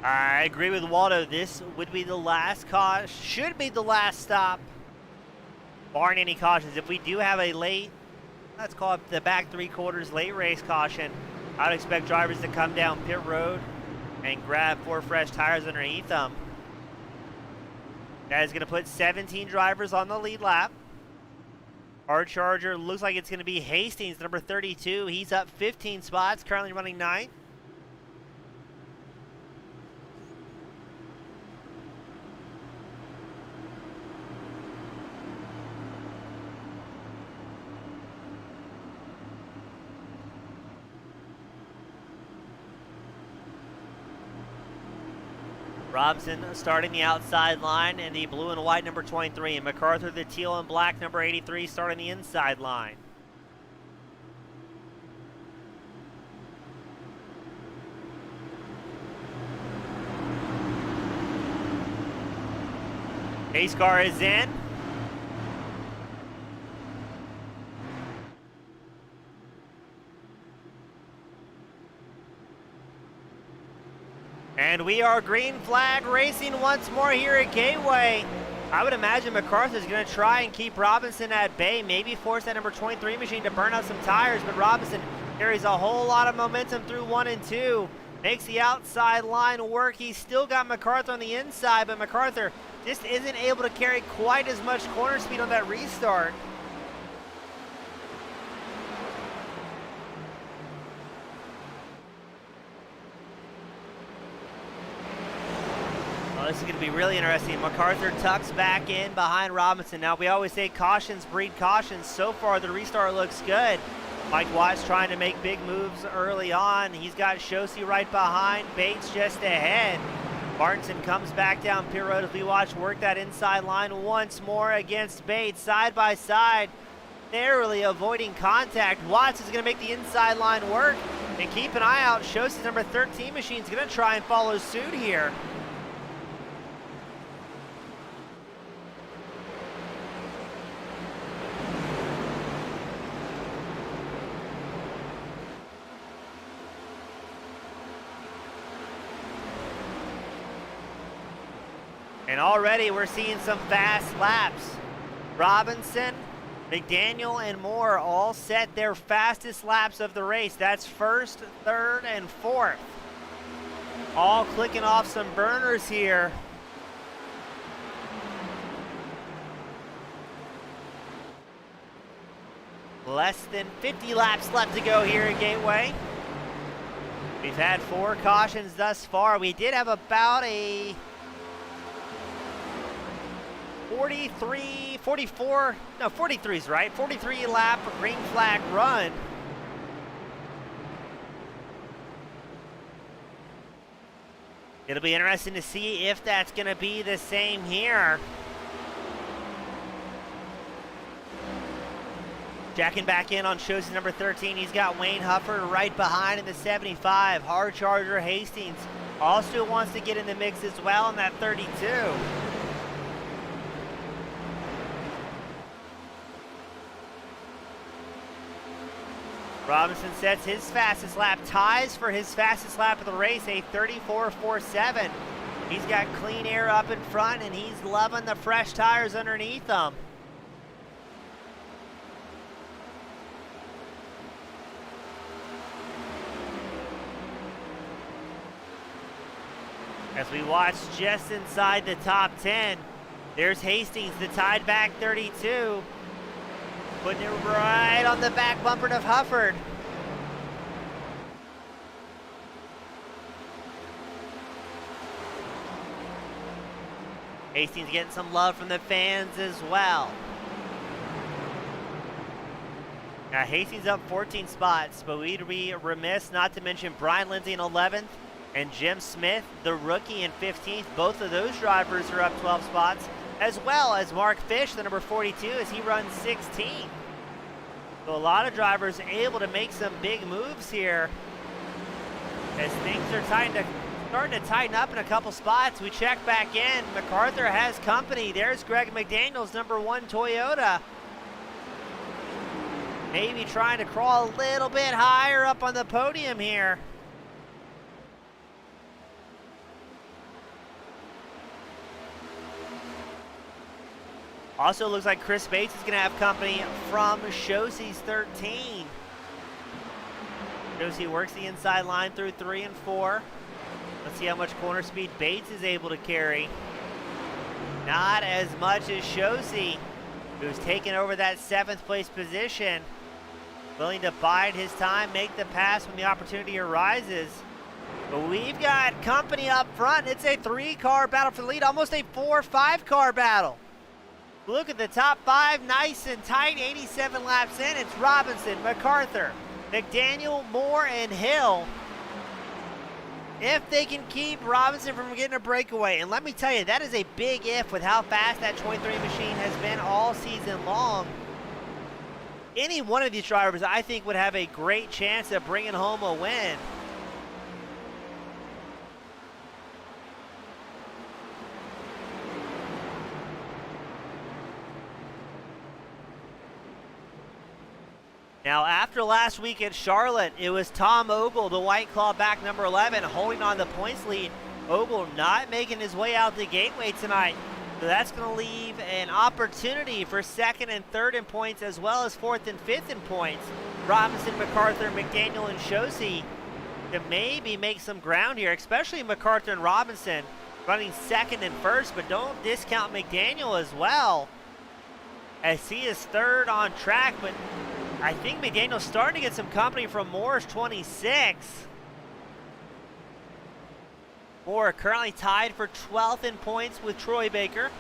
I agree with Waldo. This would be the last caution, should be the last stop, barring any cautions. If we do have a late, let's call it the back 3/4 late race caution, I'd expect drivers to come down pit road and grab 4 fresh tires underneath them. That is going to put 17 drivers on the lead lap. Our Charger looks like it's going to be Hastings, number 32. He's up 15 spots, currently running 9th. Robinson starting the outside line in the blue and white number 23, and MacArthur the teal and black number 83 starting the inside line. Pace car is in. And we are green flag racing once more here at Gateway. I would imagine MacArthur is going to try and keep Robinson at bay, maybe force that number 23 machine to burn out some tires, but Robinson carries a whole lot of momentum through 1 and 2, makes the outside line work. He's still got MacArthur on the inside, but MacArthur just isn't able to carry quite as much corner speed on that restart. This is going to be really interesting. MacArthur tucks back in behind Robinson. Now, we always say cautions breed cautions. So far, the restart looks good. Mike Watts trying to make big moves early on. He's got Shosi right behind, Bates just ahead. Martinson comes back down pit road as we watch work that inside line once more against Bates. Side by side, narrowly avoiding contact. Watts is going to make the inside line work. And keep an eye out. Shosi's number 13 machine is going to try and follow suit here. And already we're seeing some fast laps. Robinson, McDaniel, and Moore all set their fastest laps of the race. That's first, third, and fourth. All clicking off some burners here. Less than 50 laps left to go here at Gateway. We've had 4 cautions thus far. We did have about a 43 is right, 43 lap green flag run. It'll be interesting to see if that's going to be the same here. Jacking back in on Shosi number 13. He's got Wayne Hufford right behind in the 75. Hard Charger Hastings also wants to get in the mix as well in that 32. Robinson sets his fastest lap, ties for his fastest lap of the race, a 34.47. He's got clean air up in front, and he's loving the fresh tires underneath him. As we watch just inside the top 10, there's Hastings, the tied back 32. Putting it right on the back bumper of Hufford. Hastings getting some love from the fans as well. Now Hastings up 14 spots, but we'd be remiss not to mention Brian Lindsay in 11th and Jim Smith, the rookie, in 15th. Both of those drivers are up 12 spots, as well as Mark Fish, the number 42, as he runs 16th. So a lot of drivers able to make some big moves here as things are starting to tighten up in a couple spots. We check back in. MacArthur has company. There's Greg McDaniel's number 1 Toyota. Maybe trying to crawl a little bit higher up on the podium here. Also looks like Chris Bates is going to have company from Shosey's 13. Shosey works the inside line through 3 and 4. Let's see how much corner speed Bates is able to carry. Not as much as Shosey, who's taken over that 7th place position. Willing to bide his time, make the pass when the opportunity arises. But we've got company up front. It's a 3-car battle for the lead, almost a 4-5 car battle. Look at the top 5, nice and tight, 87 laps in. It's Robinson, MacArthur, McDaniel, Moore, and Hill. If they can keep Robinson from getting a breakaway, and let me tell you, that is a big if with how fast that 23 machine has been all season long. Any one of these drivers, I think, would have a great chance of bringing home a win. Now, after last week at Charlotte, it was Tom Ogle, the White Claw back number 11, holding on the points lead. Ogle not making his way out the gateway tonight. So that's going to leave an opportunity for 2nd and 3rd in points, as well as 4th and 5th in points. Robinson, MacArthur, McDaniel, and Shosey to maybe make some ground here, especially MacArthur and Robinson running 2nd and 1st, but don't discount McDaniel as well, as he is 3rd on track. But I think McDaniel's starting to get some company from Moore's 26. Moore currently tied for 12th in points with Troy Baker.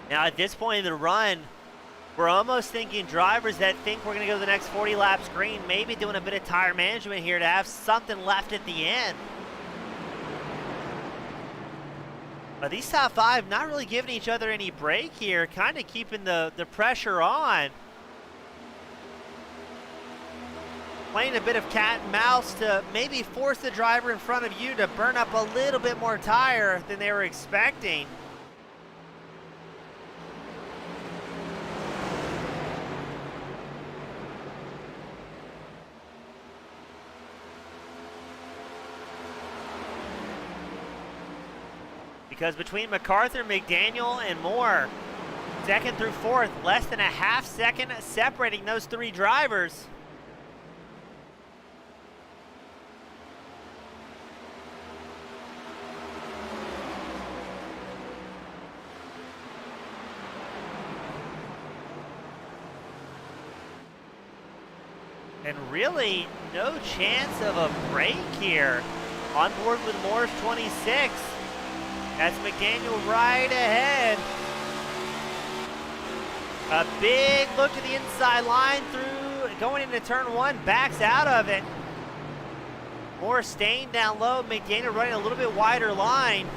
Now at this point in the run, we're almost thinking drivers that think we're going to go the next 40 laps green, maybe doing a bit of tire management here to have something left at the end. But these top 5 not really giving each other any break here, kind of keeping the pressure on. Playing a bit of cat and mouse to maybe force the driver in front of you to burn up a little bit more tire than they were expecting. Because between MacArthur, McDaniel, and Moore, 2nd through 4th, less than a half second separating those 3 drivers. And really no chance of a break here. On board with Moore's 26. That's McDaniel right ahead. A big look to the inside line through, going into turn 1, backs out of it. Moore staying down low, McDaniel running a little bit wider line.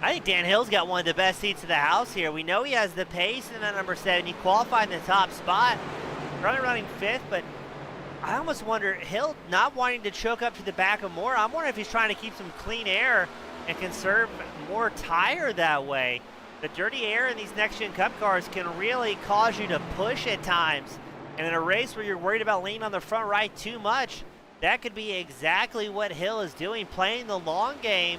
I think Dan Hill's got one of the best seats of the house here. We know he has the pace in that number 7. He qualified in the top spot. Probably running 5th, but I almost wonder, Hill not wanting to choke up to the back of Moore. I'm wondering if he's trying to keep some clean air and conserve more tire that way. The dirty air in these next-gen Cup cars can really cause you to push at times. And in a race where you're worried about leaning on the front right too much, that could be exactly what Hill is doing, playing the long game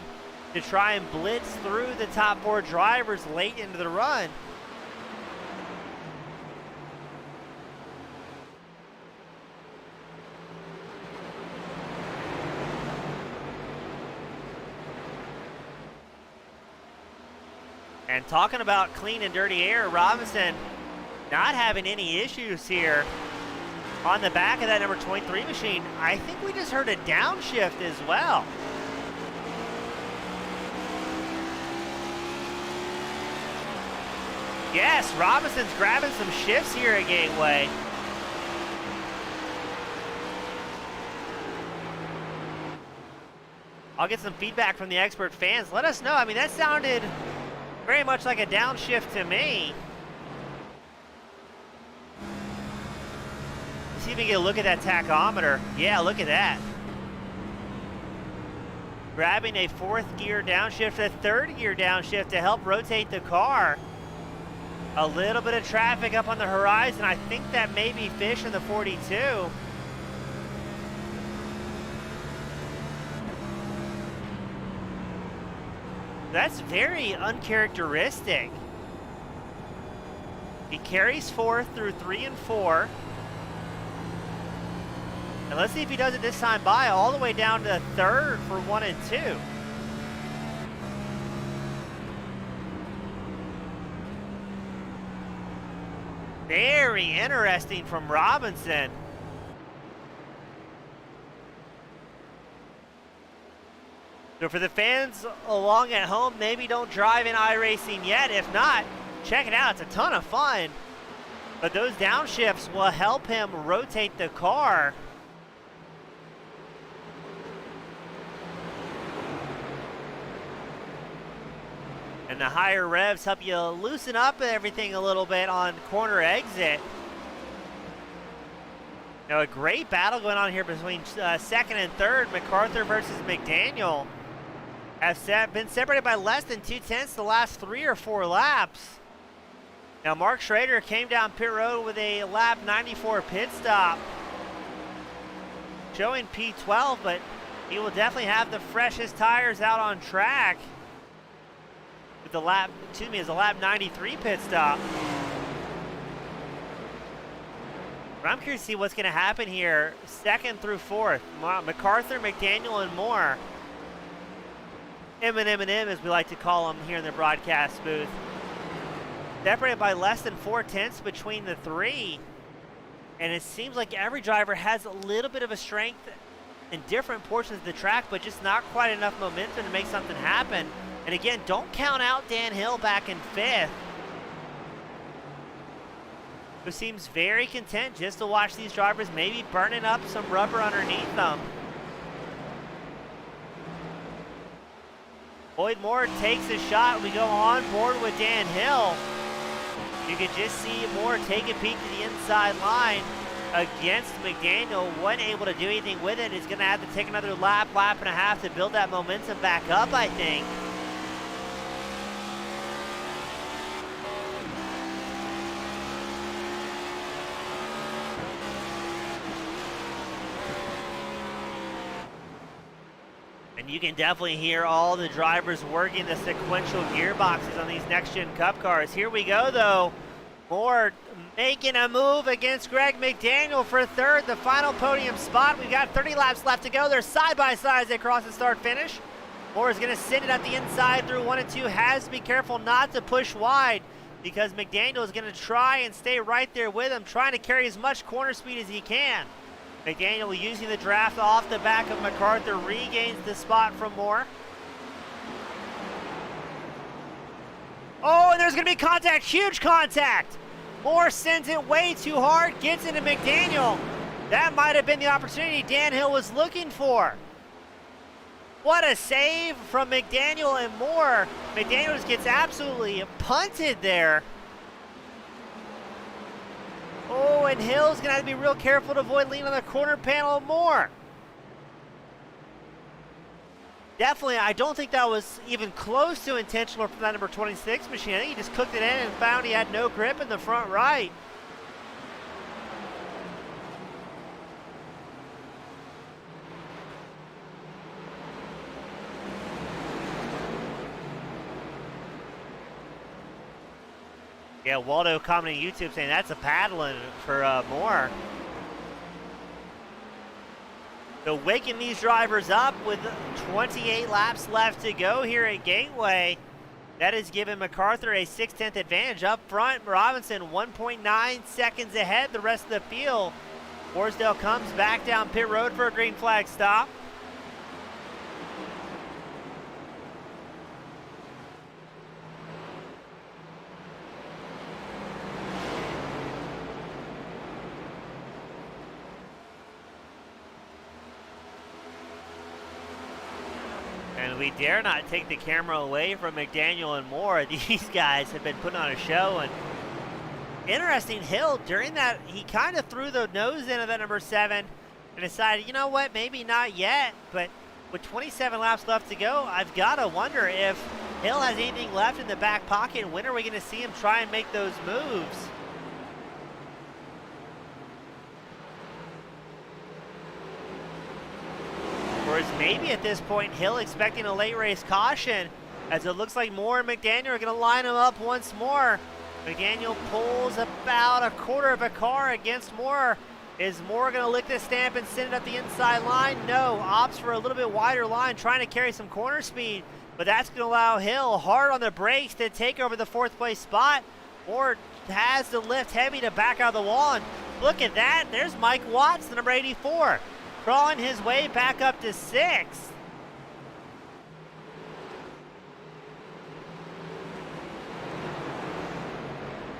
to try and blitz through the top 4 drivers late into the run. And talking about clean and dirty air, Robinson not having any issues here on the back of that number 23 machine. I think we just heard a downshift as well. Yes, Robinson's grabbing some shifts here at Gateway. I'll get some feedback from the expert fans. Let us know. I mean, that sounded very much like a downshift to me. Let's see if we can get a look at that tachometer. Yeah, look at that. Grabbing a 4th gear downshift, a 3rd gear downshift to help rotate the car. A little bit of traffic up on the horizon. I think that may be Fish in the 42. That's very uncharacteristic. He carries 4th through 3 and 4. And let's see if he does it this time by all the way down to 3rd for 1 and 2. Very interesting from Robinson. So for the fans along at home, maybe don't drive in iRacing yet. If not, check it out. It's a ton of fun. But those downshifts will help him rotate the car. And the higher revs help you loosen up everything a little bit on corner exit. Now a great battle going on here between 2nd and 3rd. MacArthur versus McDaniel have been separated by less than 0.2 the last 3 or 4 laps. Now Mark Schrader came down pit road with a lap 94 pit stop, showing P12, but he will definitely have the freshest tires out on track with the lap, is a lap 93 pit stop. But I'm curious to see what's going to happen here, 2nd through 4th. MacArthur, McDaniel, and Moore. M&M, as we like to call them here in the broadcast booth. Separated by less than 0.4 between the 3. And it seems like every driver has a little bit of a strength in different portions of the track, but just not quite enough momentum to make something happen. And again, don't count out Dan Hill back in 5th, who seems very content just to watch these drivers maybe burning up some rubber underneath them. Boyd Moore takes a shot. We go on board with Dan Hill. You can just see Moore take a peek to the inside line against McDaniel. Wasn't able to do anything with it. He's going to have to take another lap and a half to build that momentum back up, I think. And you can definitely hear all the drivers working the sequential gearboxes on these next-gen Cup cars. Here we go, though. Moore making a move against Greg McDaniel for 3rd, the final podium spot. We've got 30 laps left to go. They're side-by-side as they cross the start-finish. Moore is going to send it at the inside through 1 and 2. Has to be careful not to push wide because McDaniel is going to try and stay right there with him, trying to carry as much corner speed as he can. McDaniel using the draft off the back of MacArthur regains the spot from Moore. Oh, and there's going to be contact, huge contact. Moore sends it way too hard, gets into McDaniel. That might have been the opportunity Dan Hill was looking for. What a save from McDaniel and Moore. McDaniel just gets absolutely punted there. Oh, and Hill's going to have to be real careful to avoid leaning on the corner panel more. Definitely, I don't think that was even close to intentional from that number 26 machine. I think he just cooked it in and found he had no grip in the front right. Yeah, Waldo commenting YouTube saying that's a paddling for Moore. So waking these drivers up with 28 laps left to go here at Gateway. That has given MacArthur a 6/10 advantage up front. Robinson 1.9 seconds ahead the rest of the field. Worsdale comes back down pit road for a green flag stop. And we dare not take the camera away from McDaniel and Moore. These guys have been putting on a show. And interesting, Hill, during that, he kind of threw the nose in of that number 7 and decided, you know what, maybe not yet. But with 27 laps left to go, I've got to wonder if Hill has anything left in the back pocket. When are we going to see him try and make those moves? Whereas maybe at this point, Hill expecting a late race caution, as it looks like Moore and McDaniel are going to line him up once more. McDaniel pulls about a quarter of a car against Moore. Is Moore going to lick this stamp and send it up the inside line? No, opts for a little bit wider line, trying to carry some corner speed, but that's going to allow Hill hard on the brakes to take over the 4th place spot. Moore has to lift heavy to back out of the wall, and look at that, there's Mike Watts, the number 84. Crawling his way back up to 6th.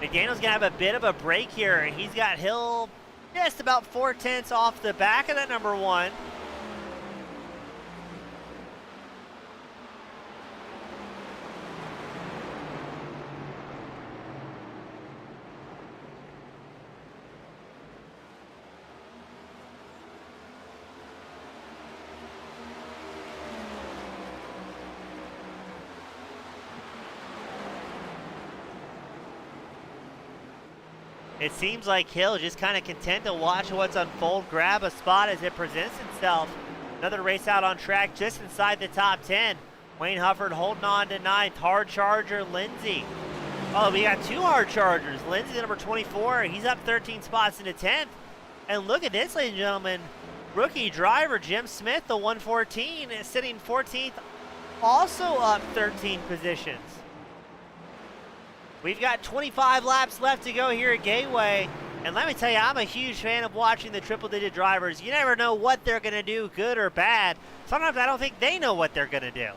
McDaniel's gonna have a bit of a break here. He's got Hill just about 4/10 off the back of that number 1. It seems like Hill just kind of content to watch what's unfold, grab a spot as it presents itself. Another race out on track just inside the top 10. Wayne Hufford holding on to 9th. Hard charger, Lindsay. Oh, we got 2 hard chargers. Lindsay, number 24, he's up 13 spots into 10th. And look at this, ladies and gentlemen. Rookie driver Jim Smith, the 114, is sitting 14th, also up 13 positions. We've got 25 laps left to go here at Gateway. And let me tell you, I'm a huge fan of watching the triple-digit drivers. You never know what they're going to do, good or bad. Sometimes I don't think they know what they're going to do.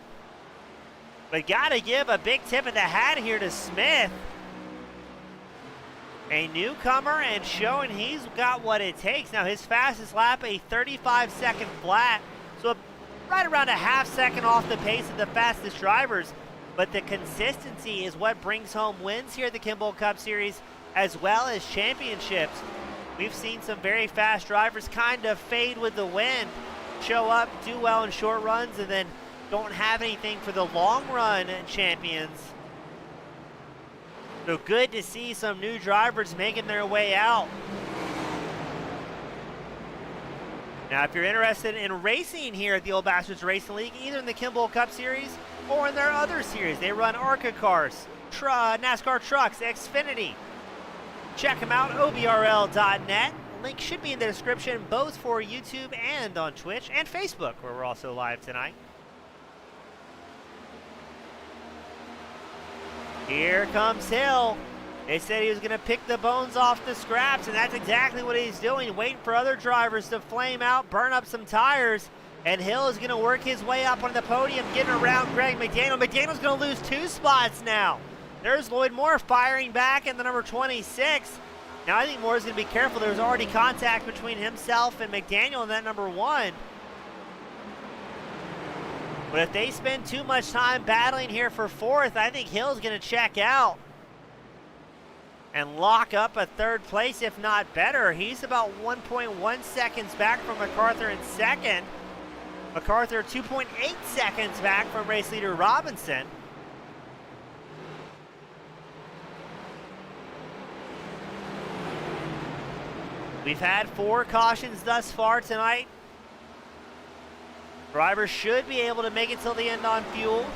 But got to give a big tip of the hat here to Smith. A newcomer and showing he's got what it takes. Now, his fastest lap, a 35-second flat. So right around a half second off the pace of the fastest drivers. But the consistency is what brings home wins here at the Kimball Cup Series, as well as championships. We've seen some very fast drivers kind of fade with the wind, show up, do well in short runs, and then don't have anything for the long run champions. So good to see some new drivers making their way out. Now, if you're interested in racing here at the Old Bastards Racing League, either in the Kimball Cup Series or in their other series, they run ARCA cars, NASCAR trucks, Xfinity. Check them out, obrl.net. Link should be in the description, both for YouTube and on Twitch and Facebook, where we're also live tonight. Here comes Hill. They said he was going to pick the bones off the scraps, and that's exactly what he's doing, waiting for other drivers to flame out, burn up some tires. And Hill is going to work his way up on the podium, getting around Greg McDaniel. McDaniel's going to lose 2 spots now. There's Lloyd Moore firing back in the number 26. Now I think Moore's going to be careful. There's already contact between himself and McDaniel in that number 1. But if they spend too much time battling here for 4th, I think Hill's going to check out and lock up a 3rd place, if not better. He's about 1.1 seconds back from MacArthur in 2nd. MacArthur 2.8 seconds back from race leader Robinson. We've had 4 cautions thus far tonight. Drivers should be able to make it till the end on fuel.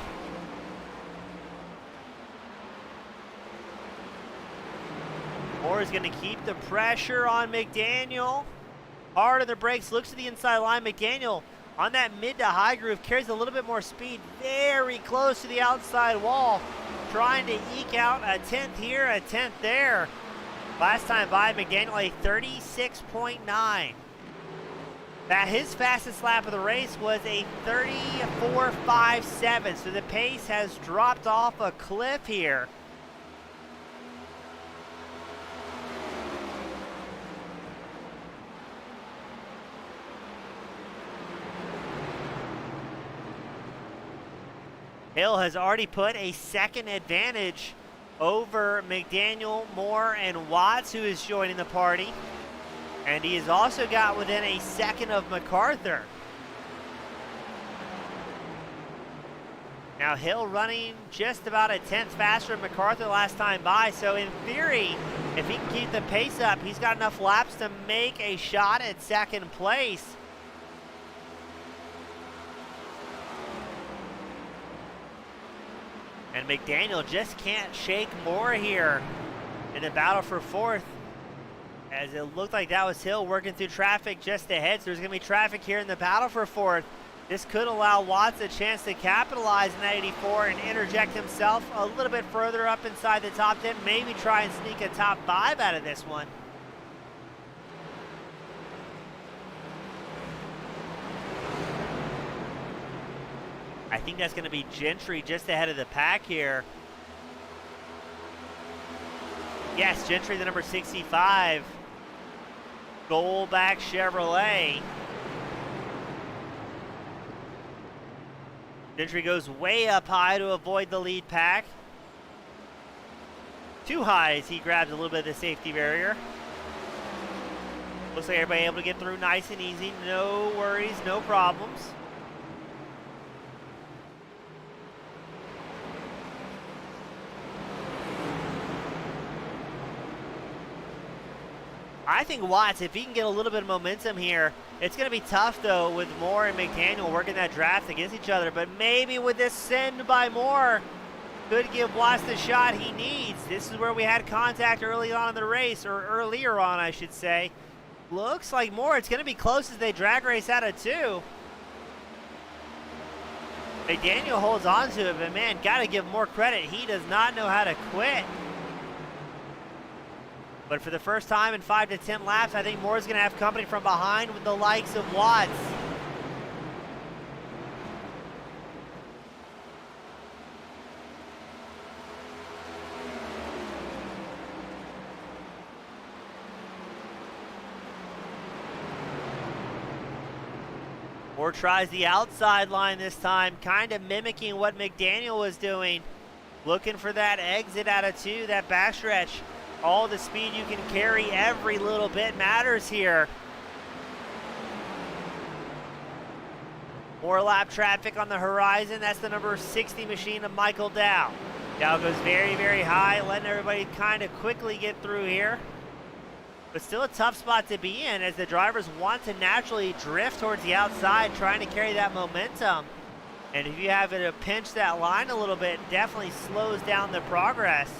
Moore is going to keep the pressure on McDaniel. Hard on the brakes, looks to the inside line. McDaniel on that mid to high groove carries a little bit more speed, very close to the outside wall, trying to eke out a 10th here, a 10th there. Last time by, McDaniel a 36.9. That his fastest lap of the race was a 34.57, so the pace has dropped off a cliff here. Hill has already put a second advantage over McDaniel, Moore, and Watts, who is joining the party. And he has also got within a second of MacArthur. Now Hill running just about a 10th faster than MacArthur last time by, so in theory, if he can keep the pace up, he's got enough laps to make a shot at second place. And McDaniel just can't shake Moore here in the battle for 4th, as it looked like that was Hill working through traffic just ahead. So there's going to be traffic here in the battle for 4th. This could allow Watts a chance to capitalize in that 84 and interject himself a little bit further up inside the top 10, maybe try and sneak a top 5 out of this one. I think that's going to be Gentry just ahead of the pack here. Yes, Gentry, the number 65. Goldback Chevrolet. Gentry goes way up high to avoid the lead pack. Too high as he grabs a little bit of the safety barrier. Looks like everybody able to get through nice and easy. No worries, no problems. I think Watts, if he can get a little bit of momentum here, it's going to be tough, though, with Moore and McDaniel working that draft against each other. But maybe with this send by Moore, could give Watts the shot he needs. This is where we had contact early on in the race, or earlier on, I should say. Looks like Moore, it's going to be close as they drag race out of 2. McDaniel holds on to it, but man, got to give Moore credit. He does not know how to quit. But for the first time in 5 to 10 laps, I think Moore's going to have company from behind with the likes of Watts. Moore tries the outside line this time, kind of mimicking what McDaniel was doing. Looking for that exit out of 2, that backstretch. All the speed you can carry, every little bit matters here. More lap traffic on the horizon. That's the number 60 machine of Michael Dow. Dow goes very, very high, letting everybody kind of quickly get through here. But still a tough spot to be in, as the drivers want to naturally drift towards the outside, trying to carry that momentum. And if you have to pinch that line a little bit, it definitely slows down the progress.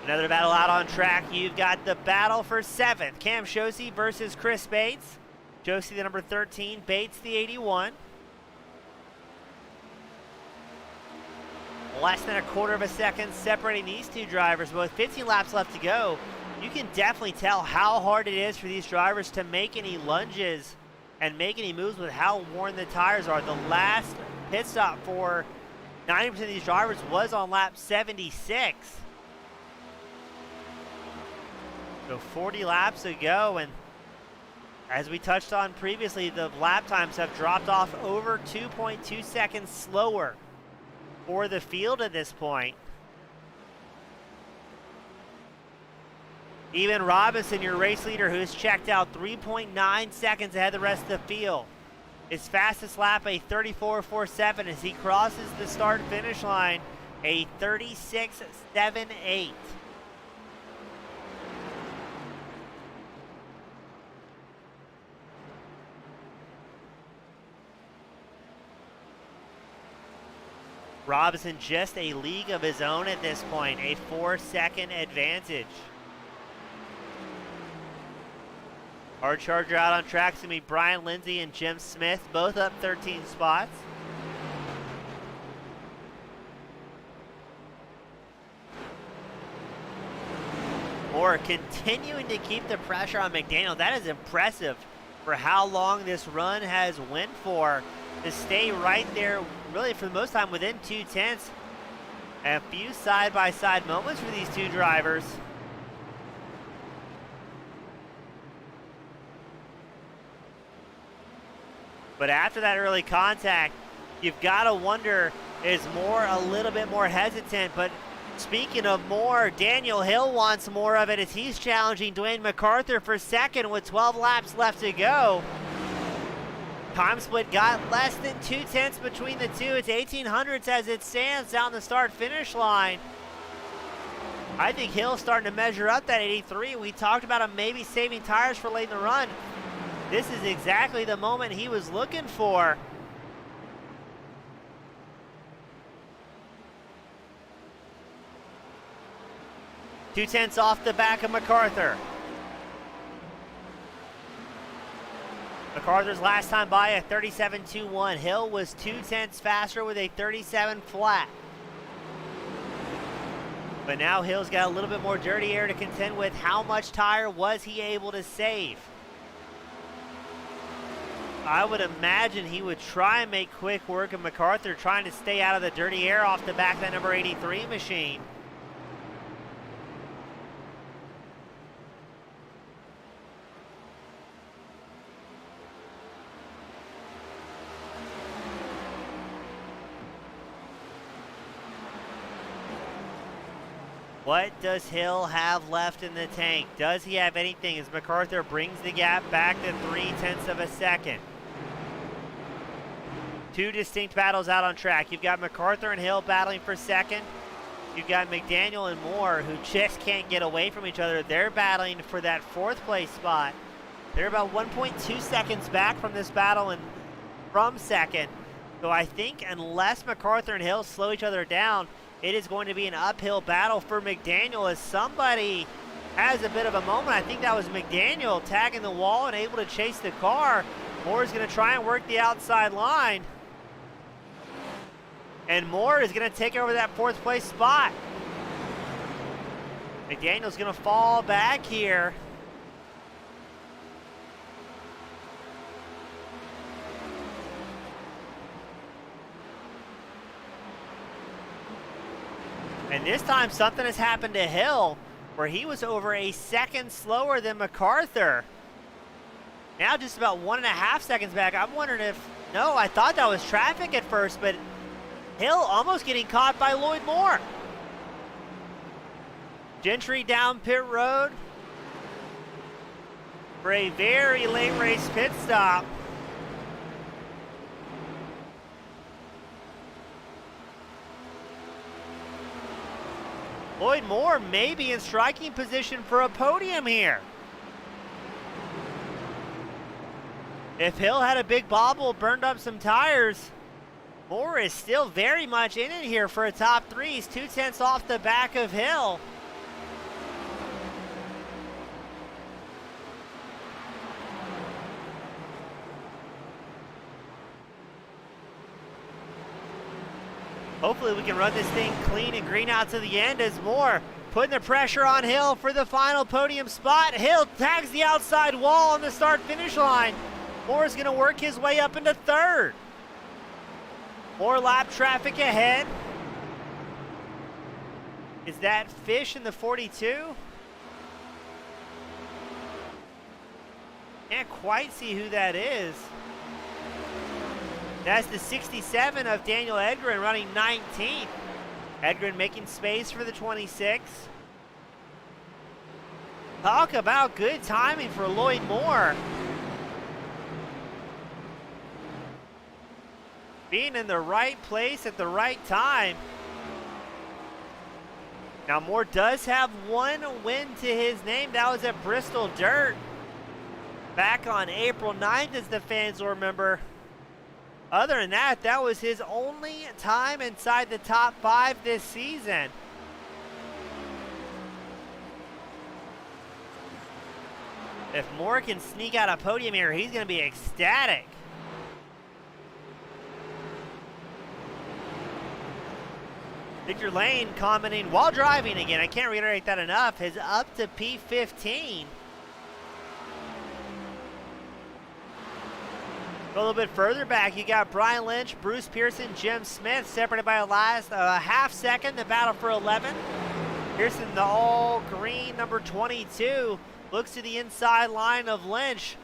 Another battle out on track. You've got the battle for 7th. Cam Shosey versus Chris Bates. Shosey, the number 13. Bates, the 81. Less than a quarter of a second separating these two drivers. With 15 laps left to go, you can definitely tell how hard it is for these drivers to make any lunges and make any moves with how worn the tires are. The last pit stop for 90% of these drivers was on lap 76. So 40 laps to go, and as we touched on previously, the lap times have dropped off over 2.2 seconds slower for the field at this point. Even Robinson, your race leader, who's checked out 3.9 seconds ahead of the rest of the field. His fastest lap, a 34.47, as he crosses the start-finish line, a 36.78. Robinson just a league of his own at this point, a 4-second advantage. Our charger out on track is going to be Brian Lindsay and Jim Smith, both up 13 spots. Moore continuing to keep the pressure on McDaniel. That is impressive for how long this run has went for, to stay right there, really for the most time within 2/10. A few side-by-side moments for these two drivers. But after that early contact, you've got to wonder, is Moore a little bit more hesitant? But speaking of Moore, Daniel Hill wants more of it as he's challenging Dwayne MacArthur for second with 12 laps left to go. Time split got less than 2/10 between the two. It's 1800s as it stands down the start-finish line. I think Hill's starting to measure up that 83. We talked about him maybe saving tires for late in the run. This is exactly the moment he was looking for. Two-tenths off the back of MacArthur. MacArthur's last time by a 37.21. Hill was 2/10 faster with a 37 flat. But now Hill's got a little bit more dirty air to contend with. How much tire was he able to save? I would imagine he would try and make quick work of MacArthur, trying to stay out of the dirty air off the back of that number 83 machine. What does Hill have left in the tank? Does he have anything as MacArthur brings the gap back to 0.3 of a second? Two distinct battles out on track. You've got MacArthur and Hill battling for second. You've got McDaniel and Moore, who just can't get away from each other. They're battling for that fourth place spot. They're about 1.2 seconds back from this battle and from second. So I think unless MacArthur and Hill slow each other down, it is going to be an uphill battle for McDaniel as somebody has a bit of a moment. I think that was McDaniel tagging the wall and able to chase the car. Moore is going to try and work the outside line. And Moore is going to take over that fourth place spot. McDaniel's going to fall back here. And this time something has happened to Hill, where he was over a second slower than MacArthur. Now just about 1.5 seconds back. I'm wondering if, no, I thought that was traffic at first, but Hill almost getting caught by Lloyd Moore. Gentry down pit road for a very late race pit stop. Lloyd Moore may be in striking position for a podium here. If Hill had a big bobble, burned up some tires, Moore is still very much in it here for a top three. He's 2/10 off the back of Hill. Hopefully we can run this thing clean and green out to the end as Moore putting the pressure on Hill for the final podium spot. Hill tags the outside wall on the start-finish line. Moore is going to work his way up into third. More lap traffic ahead. Is that Fish in the 42? Can't quite see who that is. That's the 67 of Daniel Edgren running 19th. Edgren making space for the 26. Talk about good timing for Lloyd Moore. Being in the right place at the right time. Now Moore does have one win to his name. That was at Bristol Dirt back on April 9th, as the fans will remember. Other than that, that was his only time inside the top 5 this season. If Moore can sneak out a podium here, he's going to be ecstatic. Victor Lane commenting while driving again. I can't reiterate that enough. Is up to P15. A little bit further back, you got Brian Lynch, Bruce Pearson, Jim Smith, separated by a last half second. The battle for 11. Pearson, the all green number 22, looks to the inside line of Lynch.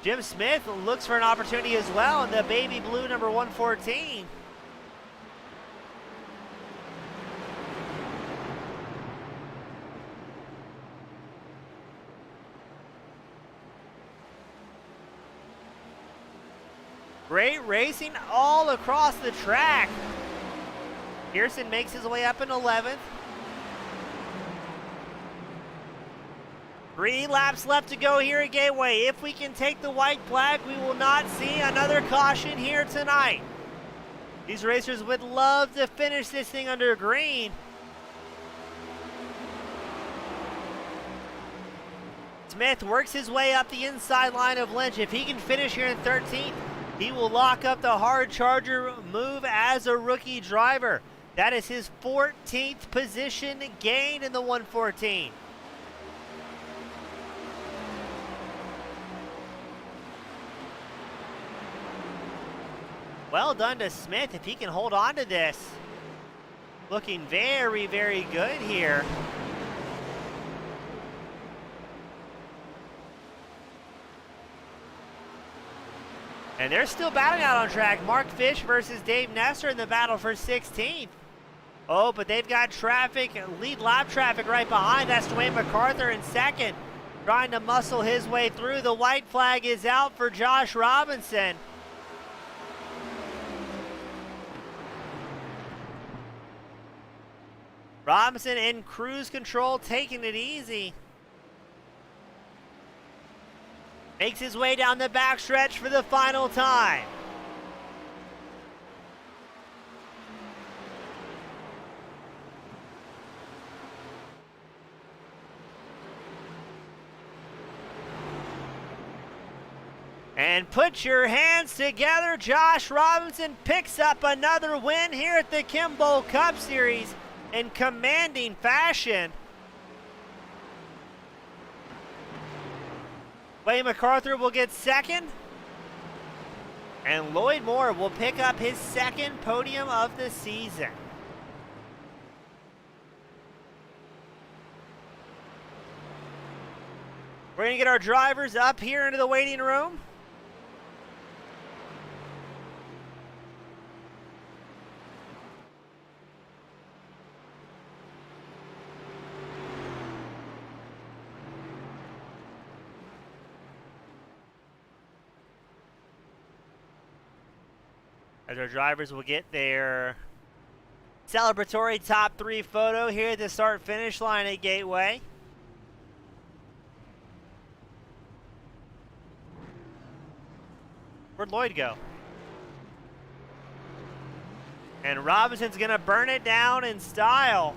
Jim Smith looks for an opportunity as well in the baby blue number 114. Great racing all across the track. Pearson makes his way up in 11th. 3 laps left to go here at Gateway. If we can take the white flag, we will not see another caution here tonight. These racers would love to finish this thing under green. Smith works his way up the inside line of Lynch. If he can finish here in 13th, he will lock up the hard charger move as a rookie driver. That is his 14th position gain in the 114. Well done to Smith if he can hold on to this. Looking very, very good here. And they're still battling out on track. Mark Fish versus Dave Nestor in the battle for 16th. Oh, but they've got traffic, lead lap traffic right behind. That's Dwayne MacArthur in second, trying to muscle his way through. The white flag is out for Josh Robinson. Robinson in cruise control, taking it easy. Makes his way down the backstretch for the final time. And put your hands together. Josh Robinson picks up another win here at the Kimball Cup Series in commanding fashion. Wayne MacArthur will get second, and Lloyd Moore will pick up his second podium of the season. We're going to get our drivers up here into the waiting room. As our drivers will get their celebratory top 3 photo here at the start-finish line at Gateway. Where'd Lloyd go? And Robinson's gonna burn it down in style.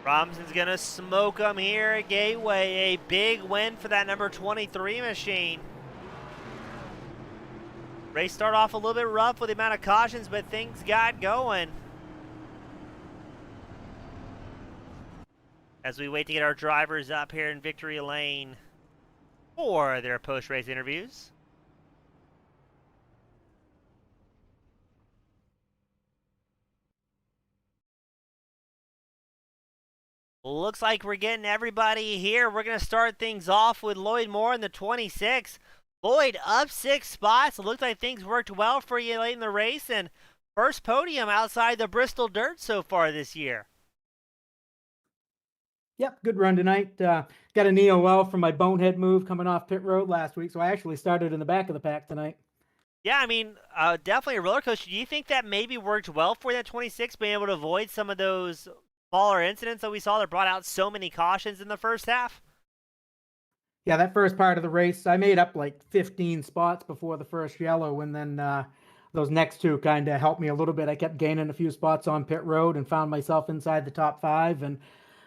Robinson's gonna smoke them here at Gateway. A big win for that number 23 machine. Race started off a little bit rough with the amount of cautions, but things got going. As we wait to get our drivers up here in victory lane for their post-race interviews. Looks like we're getting everybody here. We're going to start things off with Lloyd Moore in the 26. Lloyd up 6 spots. It looked like things worked well for you late in the race, and first podium outside the Bristol Dirt so far this year. Yep, good run tonight. Got an EOL from my bonehead move coming off pit road last week, so I actually started in the back of the pack tonight. Yeah, I mean, definitely a roller coaster. Do you think that maybe worked well for that 26, being able to avoid some of those smaller incidents that we saw that brought out so many cautions in the first half? Yeah, that first part of the race, I made up like 15 spots before the first yellow, and then those next two kind of helped me a little bit. I kept gaining a few spots on pit road and found myself inside the top five, and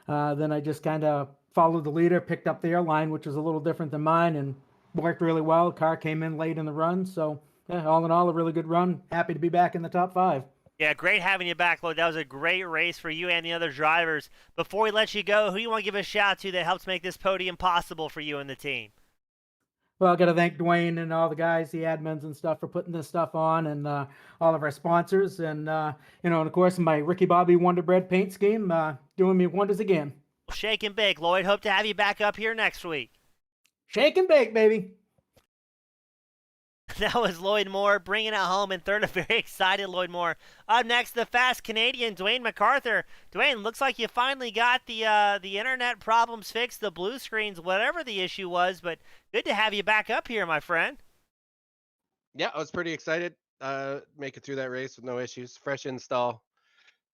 then I just kind of followed the leader, picked up their line, which was a little different than mine, and worked really well. Car came in late in the run, so yeah, all in all, a really good run. Happy to be back in the top five. Yeah, great having you back, Lloyd. That was a great race for you and the other drivers. Before we let you go, who do you want to give a shout out to that helps make this podium possible for you and the team? Well, I got to thank Dwayne and all the guys, the admins and stuff, for putting this stuff on, and all of our sponsors, and and of course my Ricky Bobby Wonder Bread paint scheme, doing me wonders again. Well, shake and bake, Lloyd. Hope to have you back up here next week. Shake and bake, baby. That was Lloyd Moore bringing it home in third. A very excited Lloyd Moore. Up next, the fast Canadian, Dwayne MacArthur. Dwayne, looks like you finally got the internet problems fixed, the blue screens, whatever the issue was, but good to have you back up here, my friend. Yeah, I was pretty excited. Make it through that race with no issues. Fresh install.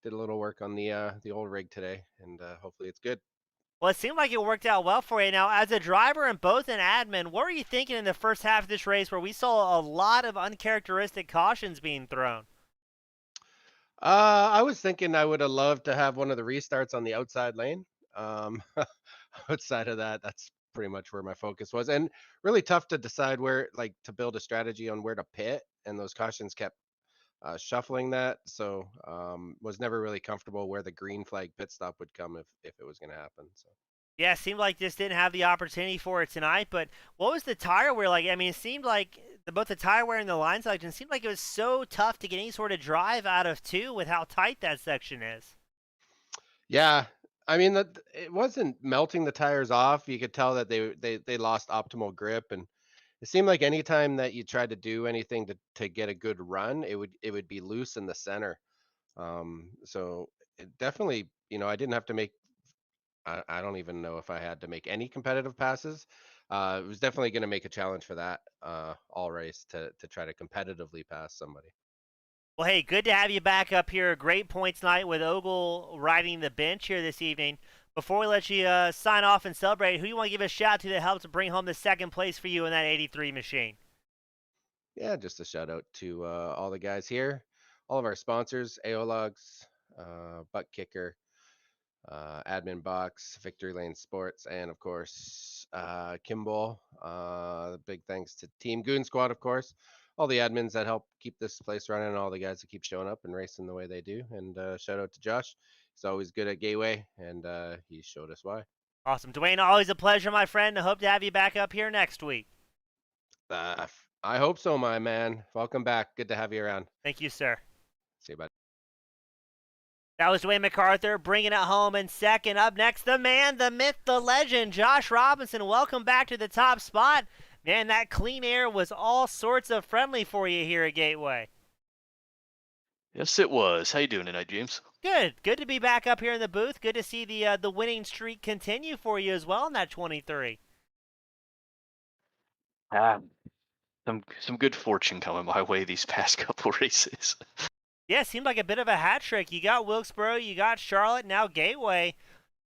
Did a little work on the old rig today, and hopefully it's good. Well, it seemed like it worked out well for you. Now, as a driver and both an admin, what were you thinking in the first half of this race where we saw a lot of uncharacteristic cautions being thrown? I was thinking I would have loved to have one of the restarts on the outside lane. Um, outside of that, that's pretty much where my focus was, and really tough to decide where, like, to build a strategy on where to pit, and those cautions kept shuffling that. So was never really comfortable where the green flag pit stop would come if it was going to happen. So. Yeah, it seemed like just didn't have the opportunity for it tonight. But what was the tire wear like? I mean, it seemed like both the tire wear and the line selection seemed like it was so tough to get any sort of drive out of two with how tight that section is. Yeah, I mean that it wasn't melting the tires off. You could tell that they lost optimal grip, and it seemed like anytime that you tried to do anything to get a good run, it would be loose in the center. So it definitely, I didn't have to make. I don't even know if I had to make any competitive passes. It was definitely going to make a challenge for that all race to try to competitively pass somebody. Well, hey, good to have you back up here. Great points night with Ogle riding the bench here this evening. Before we let you sign off and celebrate, who do you want to give a shout out to that helped to bring home the second place for you in that 83 machine? Yeah, just a shout out to all the guys here, all of our sponsors, AOLogs, Butt Kicker, Admin Box, Victory Lane Sports, and of course, Kimball. Big thanks to Team Goon Squad, of course, all the admins that help keep this place running, and all the guys that keep showing up and racing the way they do. And shout out to Josh. He's always good at Gateway, and he showed us why. Awesome. Dwayne, always a pleasure, my friend. I hope to have you back up here next week. I hope so, my man. Welcome back. Good to have you around. Thank you, sir. See you, bud. That was Dwayne MacArthur bringing it home in second. Up next, the man, the myth, the legend, Josh Robinson. Welcome back to the top spot. Man, that clean air was all sorts of friendly for you here at Gateway. Yes, it was. How you doing tonight, James? Good. Good to be back up here in the booth. Good to see the winning streak continue for you as well in that 23. Ah, some good fortune coming my way these past couple races. Yeah, it seemed like a bit of a hat trick. You got Wilkesboro, you got Charlotte, now Gateway.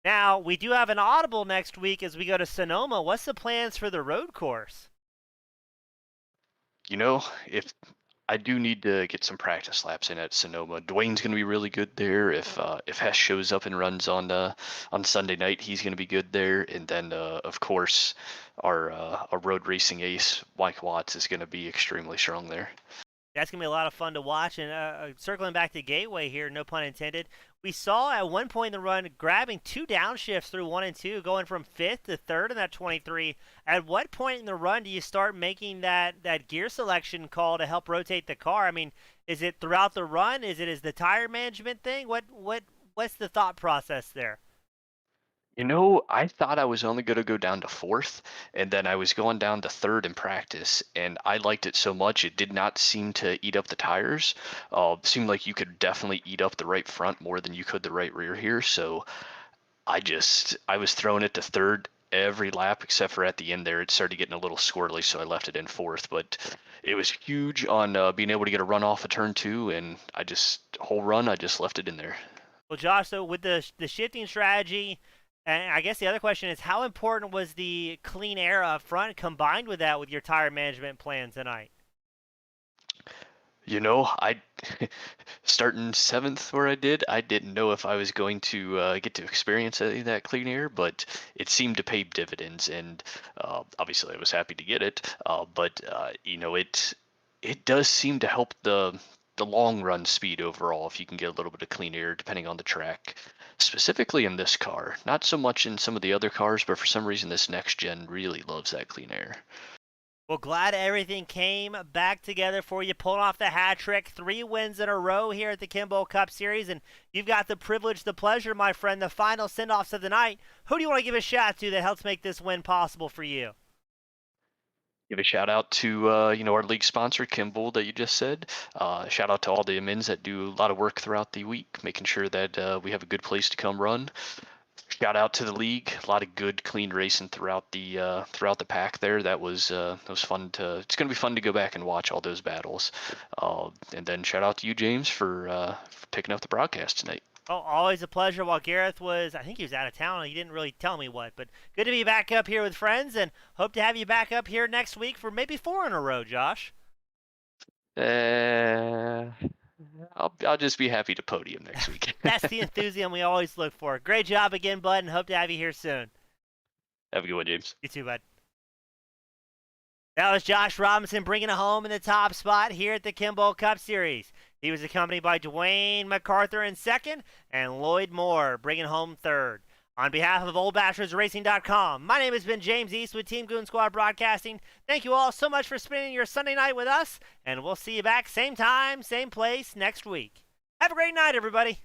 Now, we do have an audible next week as we go to Sonoma. What's the plans for the road course? If I do need to get some practice laps in at Sonoma, Dwayne's going to be really good there. If Hess shows up and runs on Sunday night, he's going to be good there. And then of course our road racing ace Mike Watts is going to be extremely strong there. That's going to be a lot of fun to watch. And circling back to Gateway here, no pun intended, we saw at one point in the run grabbing two downshifts through 1 and 2, going from 5th to 3rd in that 23. At what point in the run do you start making that gear selection call to help rotate the car? I mean, is it throughout the run? Is it the tire management thing? What's the thought process there? I thought I was only going to go down to fourth, and then I was going down to third in practice, and I liked it so much it did not seem to eat up the tires. Seemed like you could definitely eat up the right front more than you could the right rear here. So I was throwing it to third every lap except for at the end there. It started getting a little squirrely, so I left it in fourth. But it was huge on being able to get a run off of turn two, and whole run I just left it in there. Well, Josh, so with the shifting strategy, and I guess the other question is, how important was the clean air up front combined with that with your tire management plan tonight? I starting seventh where I didn't know if I was going to get to experience any of that clean air, but it seemed to pay dividends, and obviously I was happy to get it. It does seem to help the long run speed overall if you can get a little bit of clean air depending on the track. Specifically in this car, not so much in some of the other cars, but for some reason this next gen really loves that clean air. Well, glad everything came back together for you, pulling off the hat trick, 3 wins in a row here at the Kimball Cup Series, and you've got the privilege, the pleasure, my friend, the final send-offs of the night. Who do you want to give a shout to that helps make this win possible for you? Give a shout out to our league sponsor Kimball that you just said. Shout out to all the admins that do a lot of work throughout the week, making sure that we have a good place to come run. Shout out to the league. A lot of good, clean racing throughout the pack there. That was fun to. It's going to be fun to go back and watch all those battles. And then shout out to you, James, for picking up the broadcast tonight. Oh, always a pleasure. While Gareth I think he was out of town. He didn't really tell me what, but good to be back up here with friends, and hope to have you back up here next week for maybe 4 in a row, Josh. I'll just be happy to podium next week. That's the enthusiasm we always look for. Great job again, bud, and hope to have you here soon. Have a good one, James. You too, bud. That was Josh Robinson bringing it home in the top spot here at the Kimball Cup Series. He was accompanied by Dwayne MacArthur in second and Lloyd Moore bringing home third. On behalf of OldBachelorsRacing.com, my name has been James East with Team Goon Squad Broadcasting. Thank you all so much for spending your Sunday night with us, and we'll see you back same time, same place next week. Have a great night, everybody.